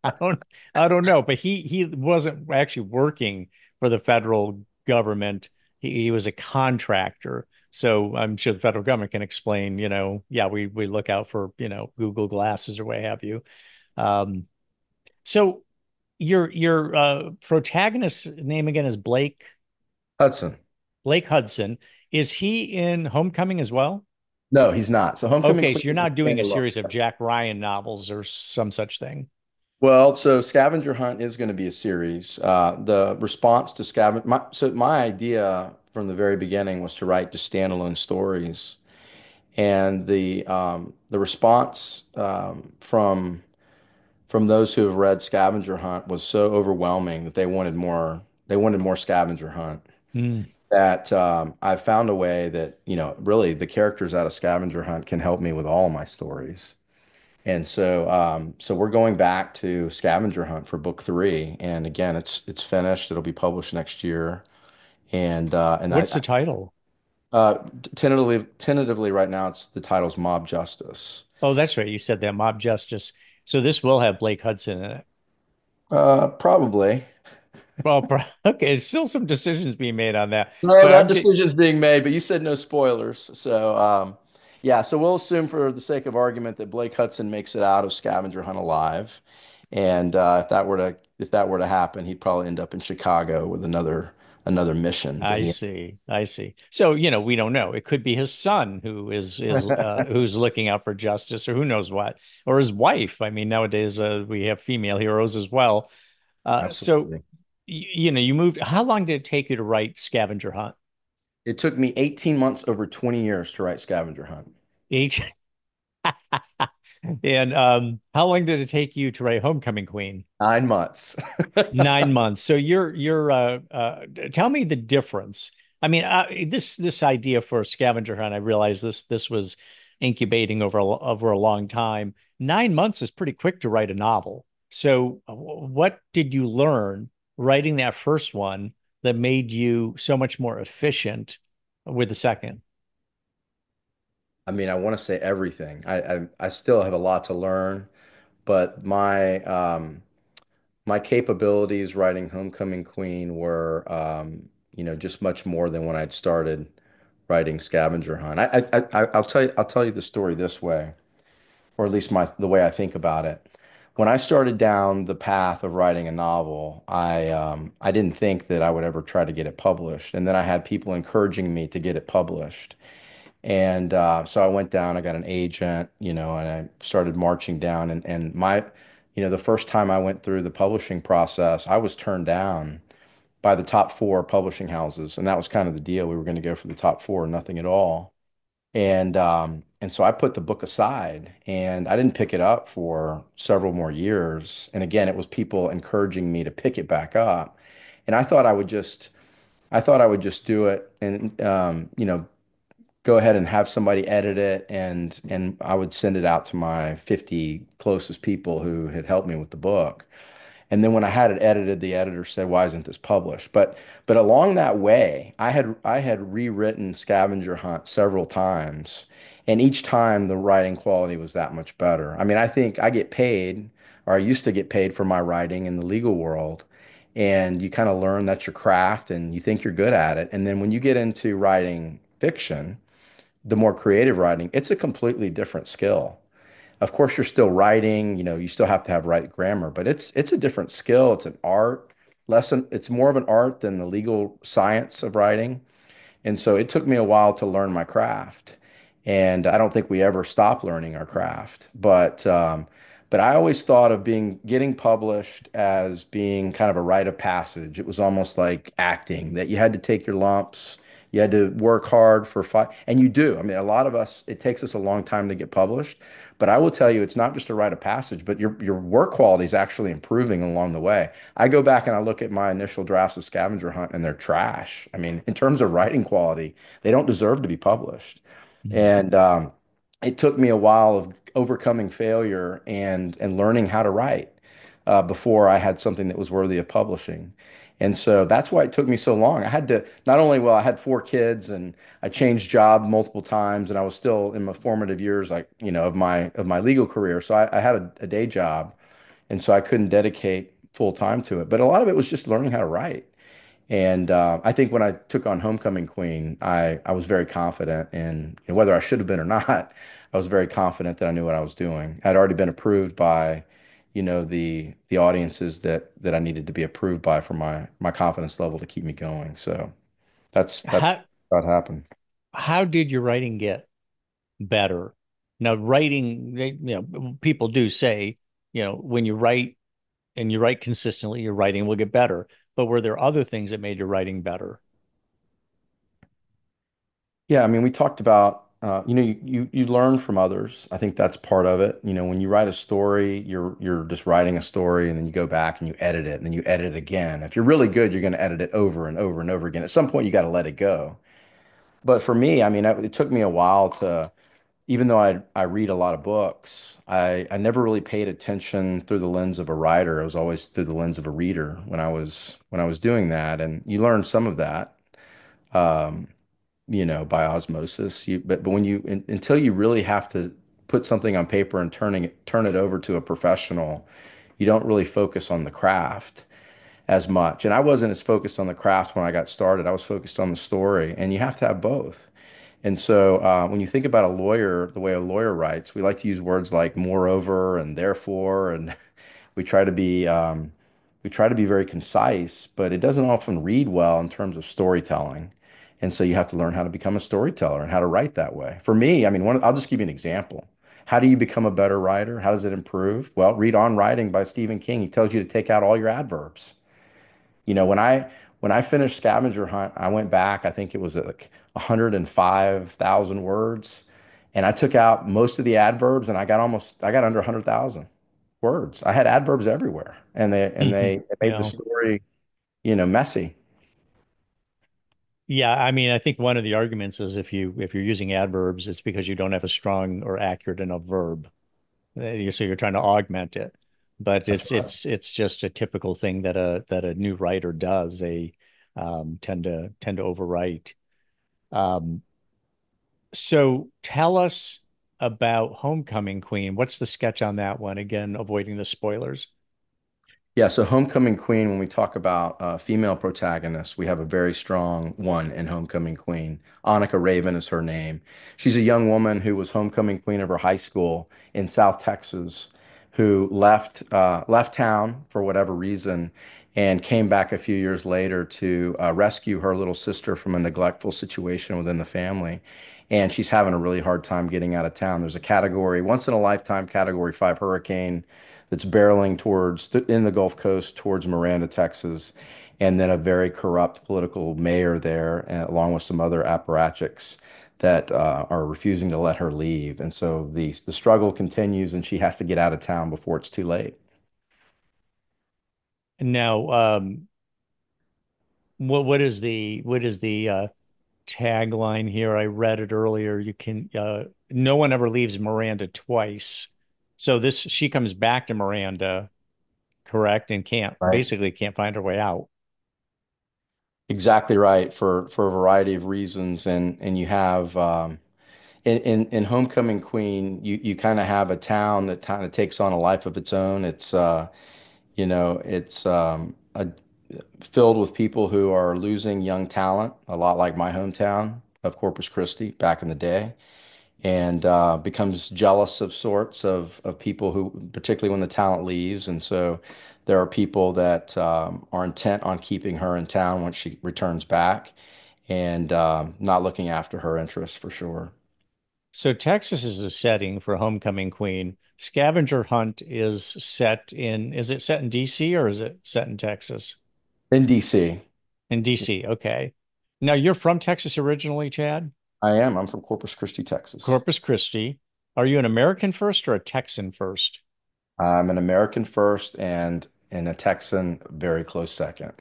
I don't I don't know, but he wasn't actually working for the federal government. He was a contractor. So I'm sure the federal government can explain, yeah, we look out for, Google Glasses or what have you. Um, so your protagonist's name again is Hudson. Blake Hudson. Is he in Homecoming as well? No, he's not. So Homecoming Okay, so Queen you're is a not doing a standalone. series of Jack Ryan novels or some such thing. Well, so Scavenger Hunt is going to be a series. The response to Scavenger, my idea from the very beginning was to write just standalone stories, and the response from those who have read Scavenger Hunt was so overwhelming that they wanted more. They wanted more Scavenger Hunt. Hmm. That I've found a way that, really the characters out of Scavenger Hunt can help me with all of my stories. And so we're going back to Scavenger Hunt for book three. And again, it's finished. It'll be published next year. And What's the title? tentatively right now, it's the title's Mob Justice. Oh, that's right. You said that mob justice. So this will have Blake Hudson in it. Probably. Well, okay, still some decisions being made on that. No, But that I'm just, decision's being made, but you said no spoilers. So, yeah, so we'll assume for the sake of argument that Blake Hudson makes it out of Scavenger Hunt alive. And if that were to happen, he'd probably end up in Chicago with another mission that I he see, I see. So, we don't know. It could be his son who is who's looking out for justice, or who knows what, or his wife. I mean, nowadays we have female heroes as well. So, absolutely. you moved. How long did it take you to write Scavenger Hunt? It took me 18 months over 20 years to write Scavenger Hunt. Each, and how long did it take you to write Homecoming Queen? 9 months. 9 months. So tell me the difference. I mean, this idea for a scavenger hunt, I realize this was incubating over a long time. 9 months is pretty quick to write a novel. So what did you learn writing that first one that made you so much more efficient with the second? I mean, I want to say everything. I still have a lot to learn, but my capabilities writing Homecoming Queen were, just much more than when I'd started writing Scavenger Hunt. I'll tell you the story this way, or at least the way I think about it. When I started down the path of writing a novel, I didn't think that I would ever try to get it published, and then I had people encouraging me to get it published. And so I went down, I got an agent, and I started marching down. And the first time I went through the publishing process, I was turned down by the top four publishing houses. And that was kind of the deal. We were going to go for the top four, nothing at all. And so I put the book aside and I didn't pick it up for several more years. And again, it was people encouraging me to pick it back up. And I thought I would just do it and, go ahead and have somebody edit it and I would send it out to my 50 closest people who had helped me with the book. And then when I had it edited, the editor said, "Why isn't this published?" But along that way, I had rewritten Scavenger Hunt several times, and each time the writing quality was that much better. I mean, I think I get paid, or I used to get paid for my writing in the legal world, and you kind of learn that's your craft, and you think you're good at it. And then when you get into writing fiction, the more creative writing, it's a completely different skill. Of course, you're still writing, you still have to have right grammar, but it's a different skill. It's an art lesson. It's more of an art than the legal science of writing. And so it took me a while to learn my craft. And I don't think we ever stop learning our craft. But I always thought of getting published as being kind of a rite of passage. It was almost like acting, that you had to take your lumps, you had to work hard for five, and you do. I mean, a lot of us, it takes us a long time to get published. But I will tell you, it's not just a rite of passage, but your work quality is actually improving along the way. I go back and I look at my initial drafts of Scavenger Hunt and they're trash. I mean, in terms of writing quality, they don't deserve to be published. Mm. And it took me a while of overcoming failure and learning how to write before I had something that was worthy of publishing. And so that's why it took me so long. I had to not only, well, I had four kids and I changed job multiple times and I was still in my formative years, like, of my legal career. So I had a day job. And so I couldn't dedicate full time to it. But a lot of it was just learning how to write. And I think when I took on Homecoming Queen, I was very confident in, whether I should have been or not. I was very confident that I knew what I was doing. I'd already been approved by, the audiences that I needed to be approved by for my confidence level to keep me going. So that's How what happened. how did your writing get better? Now, writing, people do say, when you write and you write consistently, your writing will get better. But were there other things that made your writing better? Yeah, I mean, we talked about, you learn from others. I think that's part of it. When you write a story, you're just writing a story, and then you go back and you edit it, and then you edit it again. If you're really good, you're going to edit it over and over and over again. At some point, you got to let it go. But for me, I mean, it took me a while to, even though I read a lot of books, I never really paid attention through the lens of a writer. I was always through the lens of a reader when I was doing that, and you learn some of that. Um, by osmosis. But when until you really have to put something on paper and turn it over to a professional, you don't really focus on the craft as much. And I wasn't as focused on the craft when I got started. I was focused on the story, and you have to have both. And so when you think about a lawyer, the way a lawyer writes, we like to use words like moreover and therefore, and we try to be very concise, but it doesn't often read well in terms of storytelling. And so you have to learn how to become a storyteller and how to write that way. For me, I mean, I'll just give you an example. How do you become a better writer? How does it improve? Well, read On Writing by Stephen King. He tells you to take out all your adverbs. When I finished Scavenger Hunt, I went back, I think it was like 105,000 words, and I took out most of the adverbs and I got under 100,000 words. I had adverbs everywhere, and they and Mhm. they made the story, messy. Yeah, I mean, I think one of the arguments is if you're using adverbs, it's because you don't have a strong or accurate enough verb. So you're trying to augment it. But That's it's right. it's it's just a typical thing that a new writer does. They tend to overwrite. Um, so tell us about Homecoming Queen. What's the sketch on that one? Again, avoiding the spoilers. Yeah, so Homecoming Queen, when we talk about female protagonists, we have a very strong one in Homecoming Queen. Annika Raven is her name. She's a young woman who was homecoming queen of her high school in South Texas, who left town for whatever reason and came back a few years later to rescue her little sister from a neglectful situation within the family. And she's having a really hard time getting out of town. There's a category, once in a lifetime Category 5 hurricane that's barreling in the Gulf Coast towards Miranda, Texas, and then a very corrupt political mayor there, along with some other apparatchiks that are refusing to let her leave. And so the struggle continues, and she has to get out of town before it's too late. Now, what is the tagline here? I read it earlier. No one ever leaves Miranda twice. So this she comes back to Miranda correct, and can't Right. basically can't find her way out. Exactly right for a variety of reasons, and you have in Homecoming Queen, you kind of have a town that kind of takes on a life of its own. It's filled with people who are losing young talent, a lot like my hometown of Corpus Christi back in the day, and becomes jealous of sorts of people who, particularly when the talent leaves. And so there are people that are intent on keeping her in town once she returns back and not looking after her interests for sure. So Texas is a setting for Homecoming Queen. Scavenger Hunt is it set in DC or is it set in Texas? In DC. In DC, okay. Now you're from Texas originally, Chad? I am. I'm from Corpus Christi, Texas. Corpus Christi. Are you an American first or a Texan first? I'm an American first and a Texan very close second.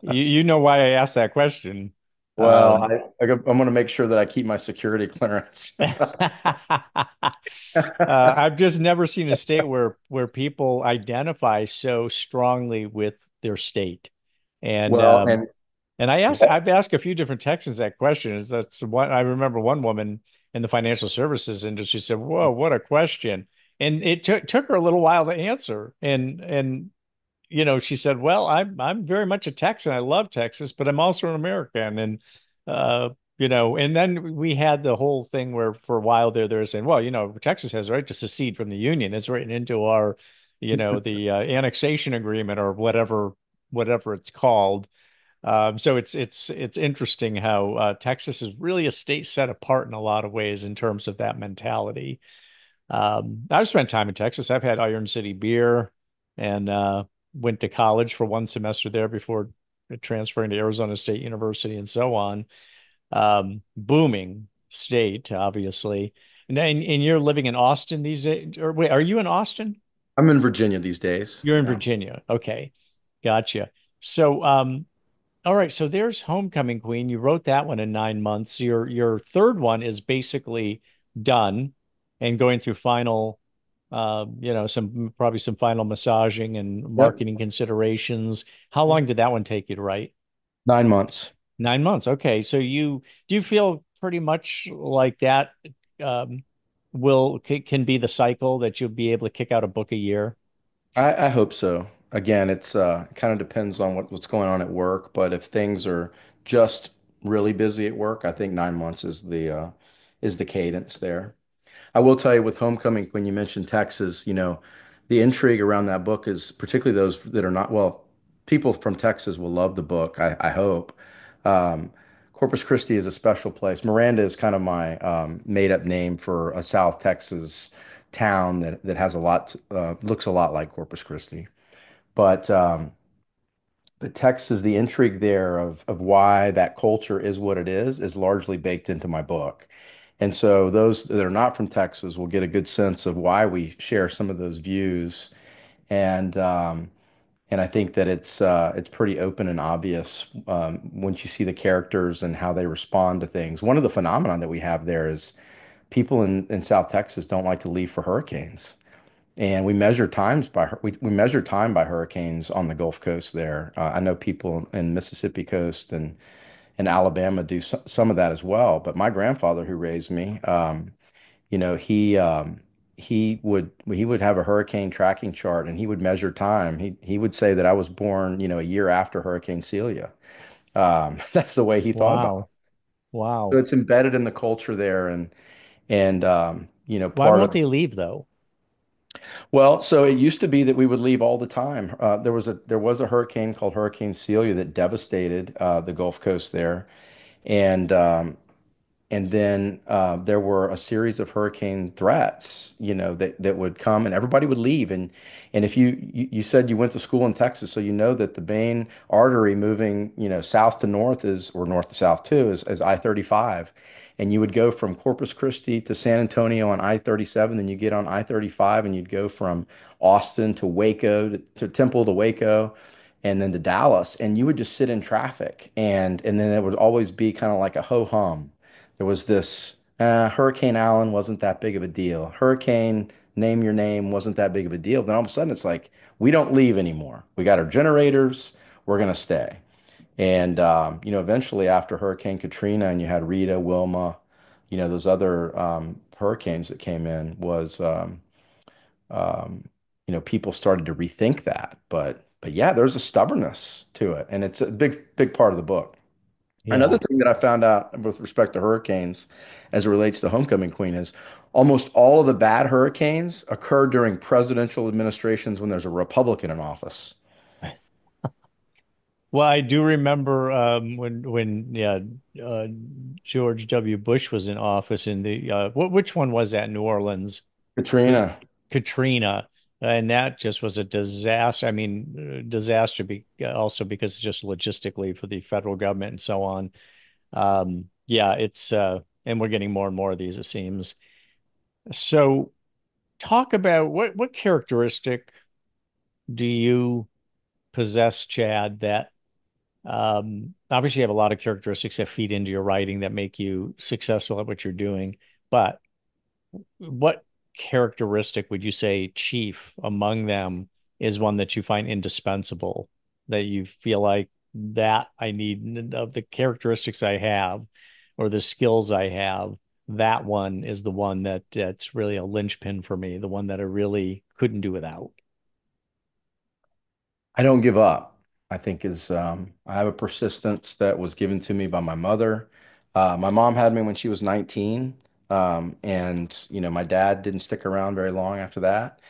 You know why I asked that question. Well, Um, I'm going to make sure that I keep my security clearance. I've just never seen a state where people identify so strongly with their state. And Well, um, and and I've asked a few different Texans that question. That's one I remember one woman in the financial services industry said, "Whoa, what a question." And it took her a little while to answer. And she said, "Well, I'm very much a Texan. I love Texas, but I'm also an American." And uh, and then we had the whole thing where for a while they're saying, "Well, Texas has the right to secede from the Union. It's written into our, the annexation agreement or whatever it's called." So it's interesting how Texas is really a state set apart in a lot of ways in terms of that mentality. I've spent time in Texas. I've had Iron City beer and went to college for one semester there before transferring to Arizona State University and so on. Booming state, obviously. And you're living in Austin these days, or wait, are you in Austin? I'm in Virginia these days. You're in Yeah. Virginia. Okay. Gotcha. So, all right, so there's Homecoming Queen. You wrote that one in 9 months. Your third one is basically done and going through final, some probably some final massaging and Yep. marketing considerations. How long did that one take you to write? 9 months. 9 months. Okay, so do you feel pretty much like that um, can be the cycle that you'll be able to kick out a book a year? I hope so. Again, it's kind of depends on what's going on at work, but if things are just really busy at work, I think 9 months is the cadence there. I will tell you with Homecoming, when you mentioned Texas, the intrigue around that book is particularly those that are not, well, people from Texas will love the book, I hope. Um, Corpus Christi is a special place. Miranda is kind of my made up name for a South Texas town that has looks a lot like Corpus Christi. But Texas, the intrigue there of why that culture is what it is largely baked into my book. And so those that are not from Texas will get a good sense of why we share some of those views. And and I think that it's pretty open and obvious once you see the characters and how they respond to things. One of the phenomena that we have there is people in South Texas don't like to leave for hurricanes. And we measure time by hurricanes on the Gulf Coast there. I know people in Mississippi coast and Alabama do some of that as well. But my grandfather who raised me, you know, he would have a hurricane tracking chart and he would measure time. He would say that I was born, a year after Hurricane Celia. That's the way he thought about it. Wow. So Wow. it's embedded in the culture there, and Why part won't of they leave though? well, so it used to be that we would leave all the time. There was a hurricane called Hurricane Celia that devastated the Gulf Coast there, and and then there were a series of hurricane threats, that would come, and everybody would leave. And if you said you went to school in Texas, so you know that the main artery moving, south to north or north to south too, is I-35. And you would go from Corpus Christi to San Antonio on I-37, then you get on I-35 and you'd go from Austin to Waco to Temple to Waco and then to Dallas, and you would just sit in traffic, and then it would always be kind of like a ho hum. There was this Hurricane Allen wasn't that big of a deal. Hurricane name your name wasn't that big of a deal. Then all of a sudden it's like, we don't leave anymore. We got our generators. We're going to stay. And, eventually after Hurricane Katrina and you had Rita, Wilma, those other hurricanes that came in was, people started to rethink that. But yeah, there's a stubbornness to it. And it's a big, big part of the book. Another Yeah. thing that I found out with respect to hurricanes as it relates to Homecoming Queen is almost all of the bad hurricanes occur during presidential administrations when there's a Republican in office. Well, I do remember when yeah, uh, George W. Bush was in office in the which one was that? New Orleans was Katrina. Katrina, and that just was a disaster. I mean, disaster also because just logistically for the federal government and so on. Yeah, it's and we're getting more and more of these, it seems. So, talk about what characteristic do you possess, Chad, that obviously you have a lot of characteristics that feed into your writing that make you successful at what you're doing, but what characteristic would you say chief among them is one that you find indispensable, that you feel like that I need of the characteristics I have or the skills I have, that one is the one that's really a linchpin for me, the one that I really couldn't do without. I don't give up, I think is I have a persistence that was given to me by my mother. My mom had me when she was 19. And my dad didn't stick around very long after that.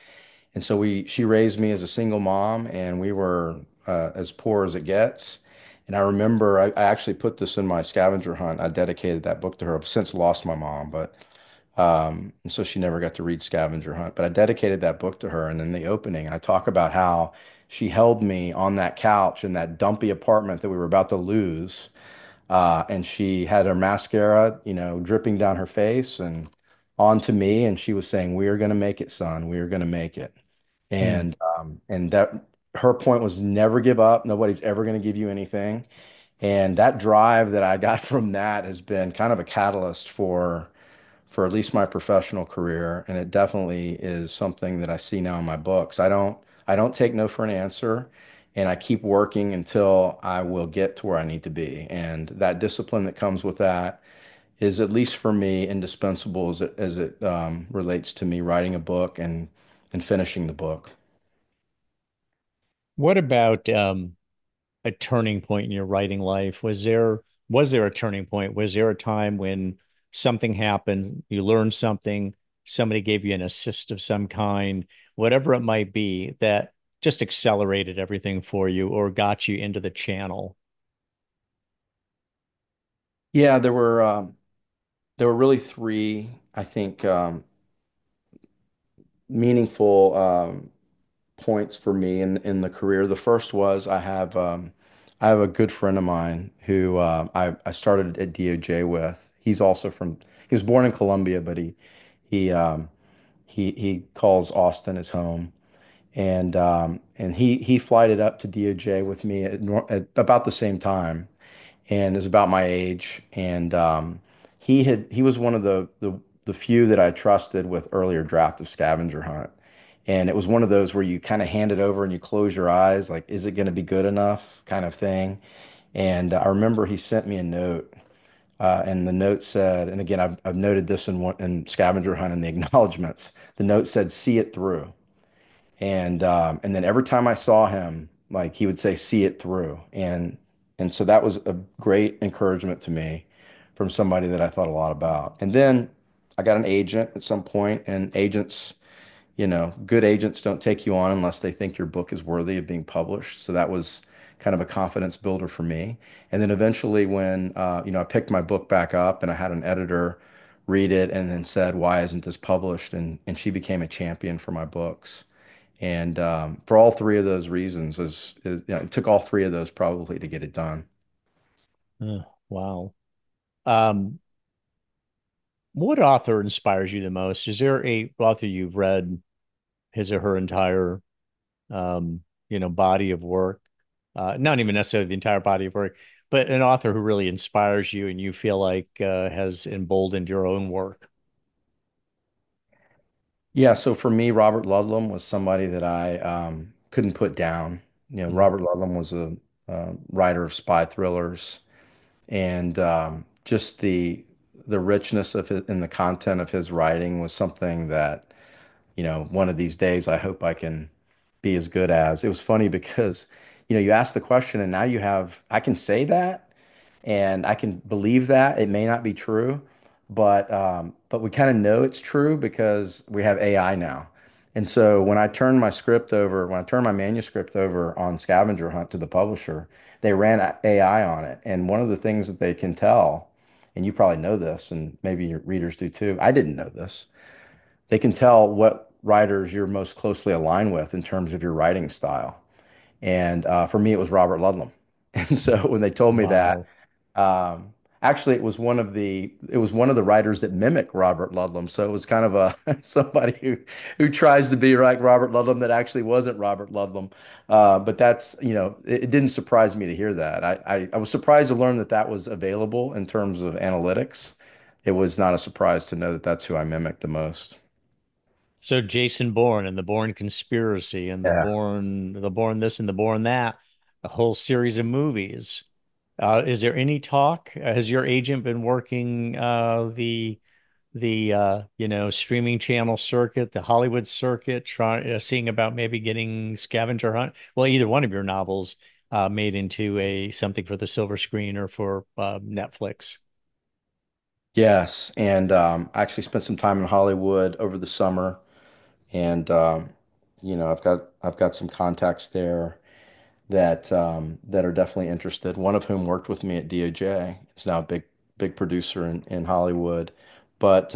And so she raised me as a single mom, and we were as poor as it gets. And I remember I actually put this in my scavenger hunt. I dedicated that book to her. I've since lost my mom, but and so she never got to read Scavenger Hunt. But I dedicated that book to her. And in the opening, I talk about how she held me on that couch in that dumpy apartment that we were about to lose. And she had her mascara, dripping down her face and onto me. And she was saying, "We are going to make it, son. We are going to make it." Hmm. And that her point was never give up. Nobody's ever going to give you anything. And that drive that I got from that has been kind of a catalyst for at least my professional career, and it definitely is something that I see now in my books. I don't take no for an answer, and I keep working until I will get to where I need to be. And that discipline that comes with that is, at least for me, indispensable as it relates to me writing a book and finishing the book. What about a turning point in your writing life? Was there a turning point? Was there a time when something happened, you learned something, somebody gave you an assist of some kind, whatever it might be, that just accelerated everything for you or got you into the channel? Yeah, there were really three, I think, meaningful points for me in the career. The first was I have a good friend of mine who I started at DOJ with. He was born in Colombia, but he calls Austin his home. And he flighted up to DOJ with me at about the same time, and is about my age. And he was one of the few that I trusted with earlier draft of Scavenger Hunt. And it was one of those where you kind of hand it over and you close your eyes, like, is it going to be good enough kind of thing. And I remember he sent me a note, and the note said, and again, I've noted this in Scavenger Hunt in the acknowledgments. The note said, "See it through." And then every time I saw him, like, he would say, "See it through." And so that was a great encouragement to me from somebody that I thought a lot about. And then I got an agent at some point, and good agents don't take you on unless they think your book is worthy of being published. So that was kind of a confidence builder for me. And then eventually, when I picked my book back up, and I had an editor read it and then said, "Why isn't this published?" And she became a champion for my books. And for all three of those reasons, it took all three of those probably to get it done. Wow. Um, what author inspires you the most? Is there a author you've read his or her entire body of work? Not even necessarily the entire body of work, but an author who really inspires you and you feel like has emboldened your own work. Yeah, so for me, Robert Ludlum was somebody that I couldn't put down. Mm. Robert Ludlum was a writer of spy thrillers, and just the richness of it and the content of his writing was something that, one of these days I hope I can be as good as. It was funny because, you ask the question and now I can say that and I can believe that. It may not be true, but we kind of know it's true because we have AI now. And so when I turned my manuscript over on Scavenger Hunt to the publisher, they ran AI on it. And one of the things that they can tell, and you probably know this, and maybe your readers do too. I didn't know this. They can tell what writers you're most closely aligned with in terms of your writing style. And for me, it was Robert Ludlum. And so when they told me that, Wow. um, actually, it was one of the writers that mimic Robert Ludlum. So it was kind of a somebody who tries to be like Robert Ludlum that actually wasn't Robert Ludlum. But it didn't surprise me to hear that. I was surprised to learn that that was available in terms of analytics. It was not a surprise to know that that's who I mimicked the most. So Jason Bourne and the Bourne Conspiracy and Yeah. the Bourne this and the Bourne that, a whole series of movies. Is there any talk? Has your agent been working the streaming channel circuit, the Hollywood circuit, trying seeing about maybe getting Scavenger Hunt? Well, either one of your novels made into a something for the silver screen or for Netflix. Yes, and I actually spent some time in Hollywood over the summer, and I've got some contacts there that are definitely interested. One of whom worked with me at DOJ. Is now a big producer in Hollywood, but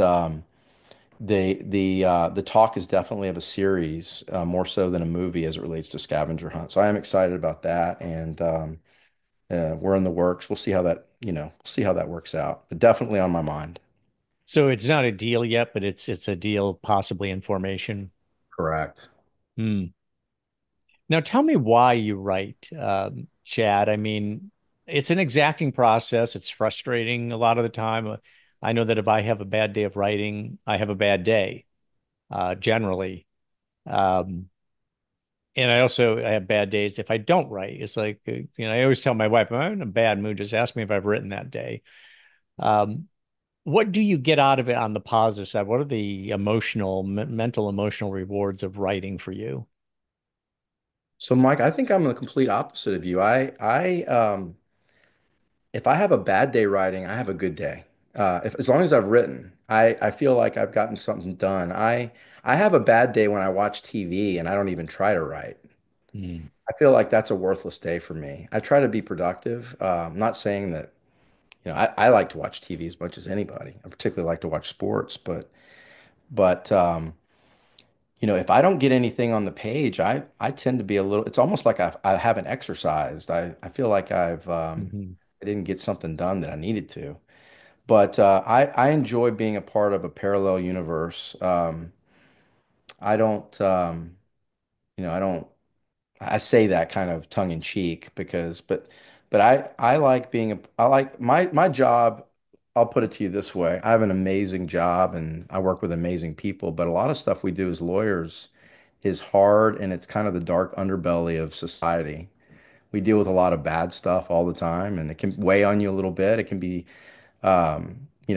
the talk is definitely of a series, more so than a movie as it relates to Scavenger Hunt. So I am excited about that, and we're in the works. We'll see how see how that works out. But definitely on my mind. So it's not a deal yet, but it's a deal possibly in formation. Correct. Hmm. Now tell me why you write, Chad. I mean, it's an exacting process. It's frustrating a lot of the time. I know that if I have a bad day of writing, I have a bad day, generally. Um, and I have bad days if I don't write. It's like, I always tell my wife, I'm in a bad mood. Just ask me if I've written that day. Um, what do you get out of it on the positive side? What are the mental, emotional rewards of writing for you? So, Mike, I think I'm the complete opposite of you. If I have a bad day writing, I have a good day. As long as I've written, I feel like I've gotten something done. I have a bad day when I watch TV and I don't even try to write. Hmm. I feel like that's a worthless day for me. I try to be productive. I'm not saying that, I like to watch TV as much as anybody. I particularly like to watch sports, but if I don't get anything on the page, I tend to be a little, it's almost like I haven't exercised. I feel like Hmm. I didn't get something done that I needed to. But I enjoy being a part of a parallel universe. I don't, I don't, I say that kind of tongue in cheek but I like I like my job. I'll put it to you this way. I have an amazing job and I work with amazing people, but a lot of stuff we do as lawyers is hard and it's kind of the dark underbelly of society. We deal with a lot of bad stuff all the time and it can weigh on you a little bit. It can be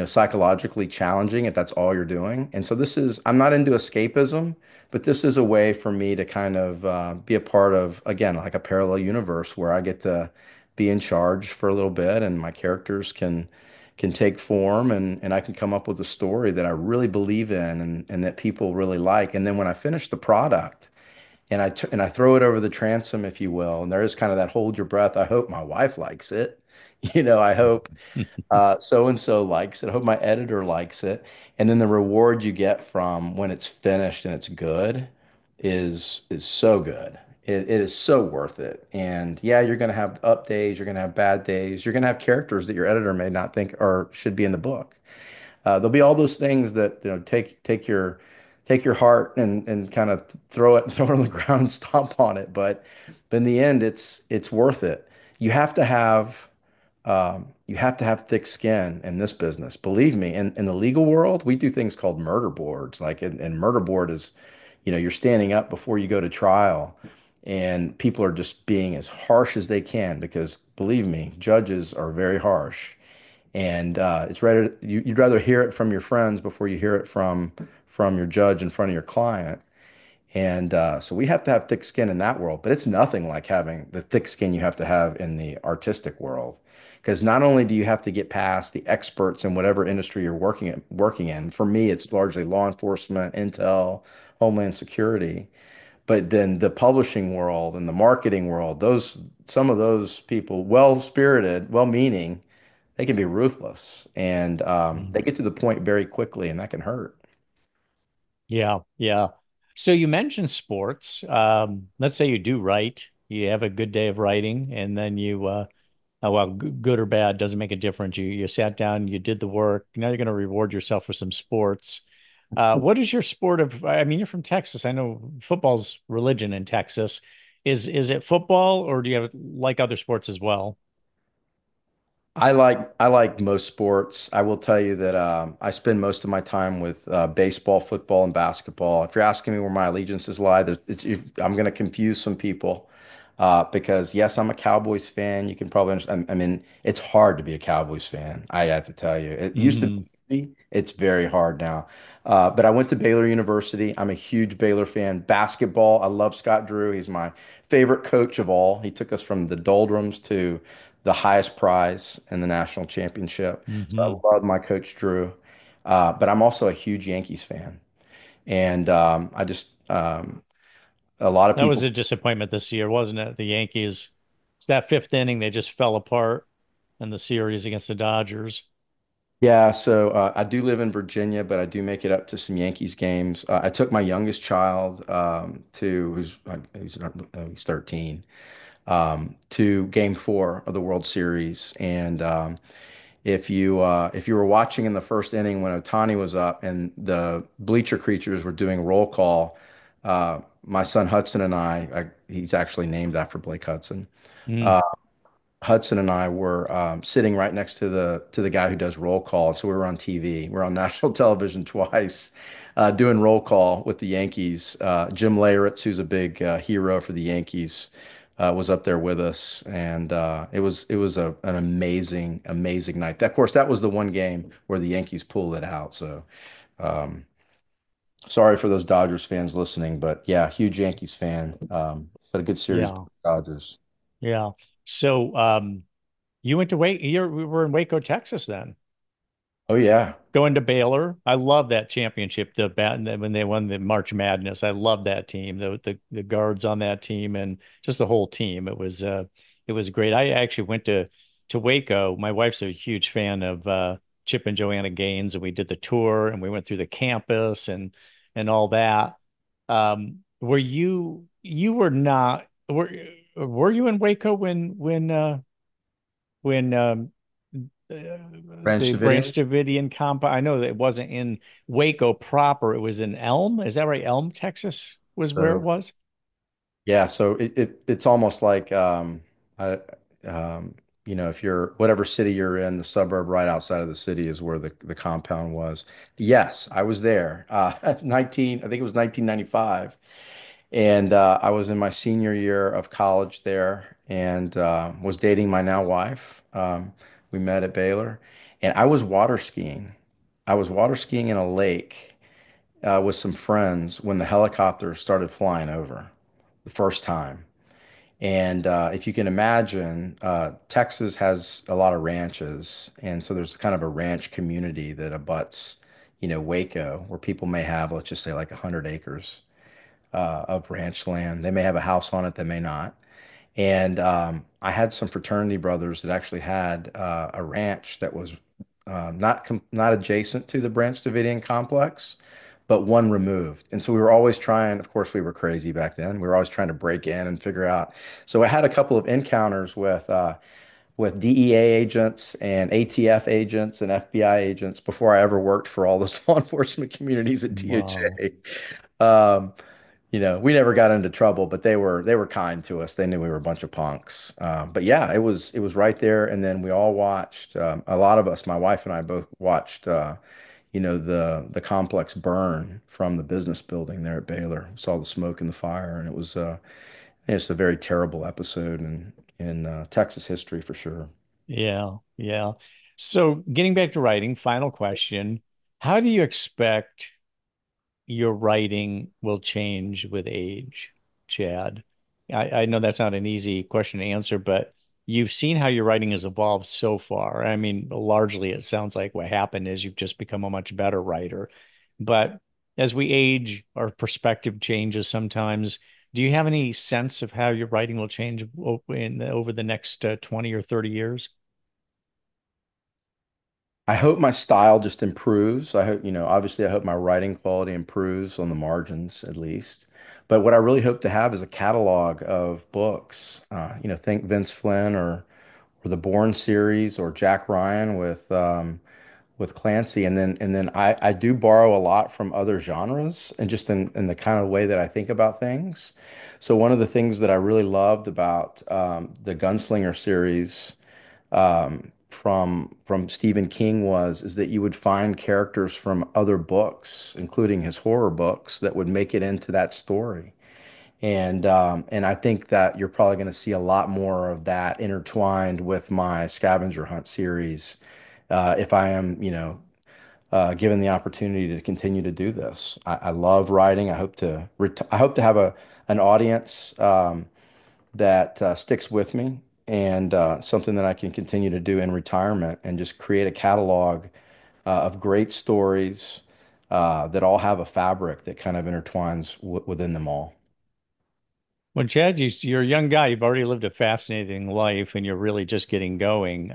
psychologically challenging if that's all you're doing. And so I'm not into escapism, but this is a way for me to kind of be a part of, again, like a parallel universe where I get to be in charge for a little bit and my characters can take form and I can come up with a story that I really believe in and that people really like. And then when I finish the product, and I throw it over the transom, if you will. And there is kind of that hold your breath. I hope my wife likes it. I hope so and so likes it. I hope my editor likes it. And then the reward you get from when it's finished and it's good is so good. It is so worth it. And yeah, you're going to have up days, you're going to have bad days, you're going to have characters that your editor may not think or should be in the book. There'll be all those things that take your heart and kind of throw it on the ground and stomp on it. But in the end, it's worth it. You have to have You have to have thick skin in this business. Believe me, in the legal world, we do things called murder boards. Like, and murder board is, you're standing up before you go to trial, and people are just being as harsh as they can because believe me, judges are very harsh. And you'd rather hear it from your friends before you hear it from your judge in front of your client. And so we have to have thick skin in that world, but it's nothing like having the thick skin you have to have in the artistic world. Because not only do you have to get past the experts in whatever industry you're working in, for me, it's largely law enforcement, intel, homeland security, but then the publishing world and the marketing world, some of those people, well-spirited, well-meaning, they can be ruthless, and they Mm. get to the point very quickly, and that can hurt. Yeah, yeah. So you mentioned sports. Let's say you do write, you have a good day of writing, and then well, good or bad doesn't make a difference. You sat down, you did the work. Now you're going to reward yourself with some sports. What is your sport of? I mean, you're from Texas. I know football's religion in Texas. Is it football, or do you have like other sports as well? I like most sports. I will tell you that I spend most of my time with baseball, football, and basketball. If you're asking me where my allegiances lie, I'm going to confuse some people because yes, I'm a Cowboys fan. You can probably understand. I mean, it's hard to be a Cowboys fan. I have to tell you, it used to Hmm. be. It's very hard now. But I went to Baylor University. I'm a huge Baylor fan. Basketball, I love Scott Drew. He's my favorite coach of all. He took us from the doldrums to the highest prize in the national championship. So Hmm. I love my coach Drew. But I'm also a huge Yankees fan. And a lot of That was people, a disappointment this year, wasn't it? The Yankees, it's that fifth inning, they just fell apart in the series against the Dodgers. yeah. So I do live in Virginia, but I do make it up to some Yankees games. I took my youngest child he's 13 to Game 4 of the World Series, and if you were watching in the first inning when Ohtani was up and the bleacher creatures were doing roll call, my son Hudson and he's actually named after Blake Hudson. Mm. Uh, Hudson and I were sitting right next to the guy who does roll call, so we were on TV. We're on national television twice, doing roll call with the Yankees. Jim Leyritz, who's a big hero for the Yankees, was up there with us, and it was an amazing night. Of course, that was the one game where the Yankees pulled it out. So um, sorry for those Dodgers fans listening, but yeah, huge Yankees fan. But a good series with Yeah, the Dodgers. yeah. So, you went to we were in Waco, Texas then. Oh yeah. Going to Baylor. I love that championship. When they won the March Madness, I love that team. The guards on that team and just the whole team. It was great. I actually went to Waco. My wife's a huge fan of Chip and Joanna Gaines, and we did the tour and we went through the campus and all that. Were you were not were you in Waco when Branch the Branch Davidians? Davidian compound. I know that it wasn't in Waco proper. It was in Elm. Is that right? Elm, Texas was where it So was. yeah, so it's almost like um, if you're whatever city you're in, the suburb right outside of the city is where the compound was. Yes, I was there. 19, I think it was 1995, and I was in my senior year of college there, and was dating my now wife. We met at Baylor, and I was water skiing. I was water skiing in a lake with some friends when the helicopters started flying over the first time. And if you can imagine, Texas has a lot of ranches, and so there's kind of a ranch community that abuts, Waco, where people may have, let's just say, like 100 acres of ranch land. They may have a house on it, they may not. And I had some fraternity brothers that actually had a ranch that was not adjacent to the Branch Davidian complex, but one removed. And so we were always trying. Of course, we were crazy back then. We were always trying to break in and figure out. So I had a couple of encounters with DEA agents and ATF agents and FBI agents before I ever worked for all those law enforcement communities at Wow. DOJ. Um, We never got into trouble, but they were kind to us. They knew we were a bunch of punks. But yeah, it was right there. And then we all watched. A lot of us, my wife and I, both watched. The complex burn from the business building there at Baylor. Saw the smoke and the fire, and it's a very terrible episode in Texas history for sure. Yeah, yeah. So getting back to writing, final question. How do you expect your writing will change with age, Chad? I know that's not an easy question to answer, but you've seen how your writing has evolved so far. I mean, largely it sounds like what happened is you've just become a much better writer. But as we age, our perspective changes sometimes. Do you have any sense of how your writing will change over the next 20 or 30 years? I hope my style just improves. I hope, obviously, I hope my writing quality improves on the margins at least. But what I really hope to have is a catalog of books. Think Vince Flynn or the Bourne series or Jack Ryan with Clancy, and then I do borrow a lot from other genres and just in the kind of way that I think about things. So one of the things that I really loved about the Gunslinger series from Stephen King is that you would find characters from other books, including his horror books, that would make it into that story. And I think that you're probably going to see a lot more of that intertwined with my Scavenger Hunt series, if I am, given the opportunity to continue to do this. I love writing. I hope to have an audience that sticks with me and something that I can continue to do in retirement and just create a catalog of great stories that all have a fabric that kind of intertwines within them all. Well, Chad, you're a young guy. You've already lived a fascinating life, and you're really just getting going.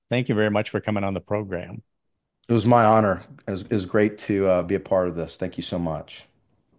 Thank you very much for coming on the program. It was my honor. It was great to be a part of this. Thank you so much.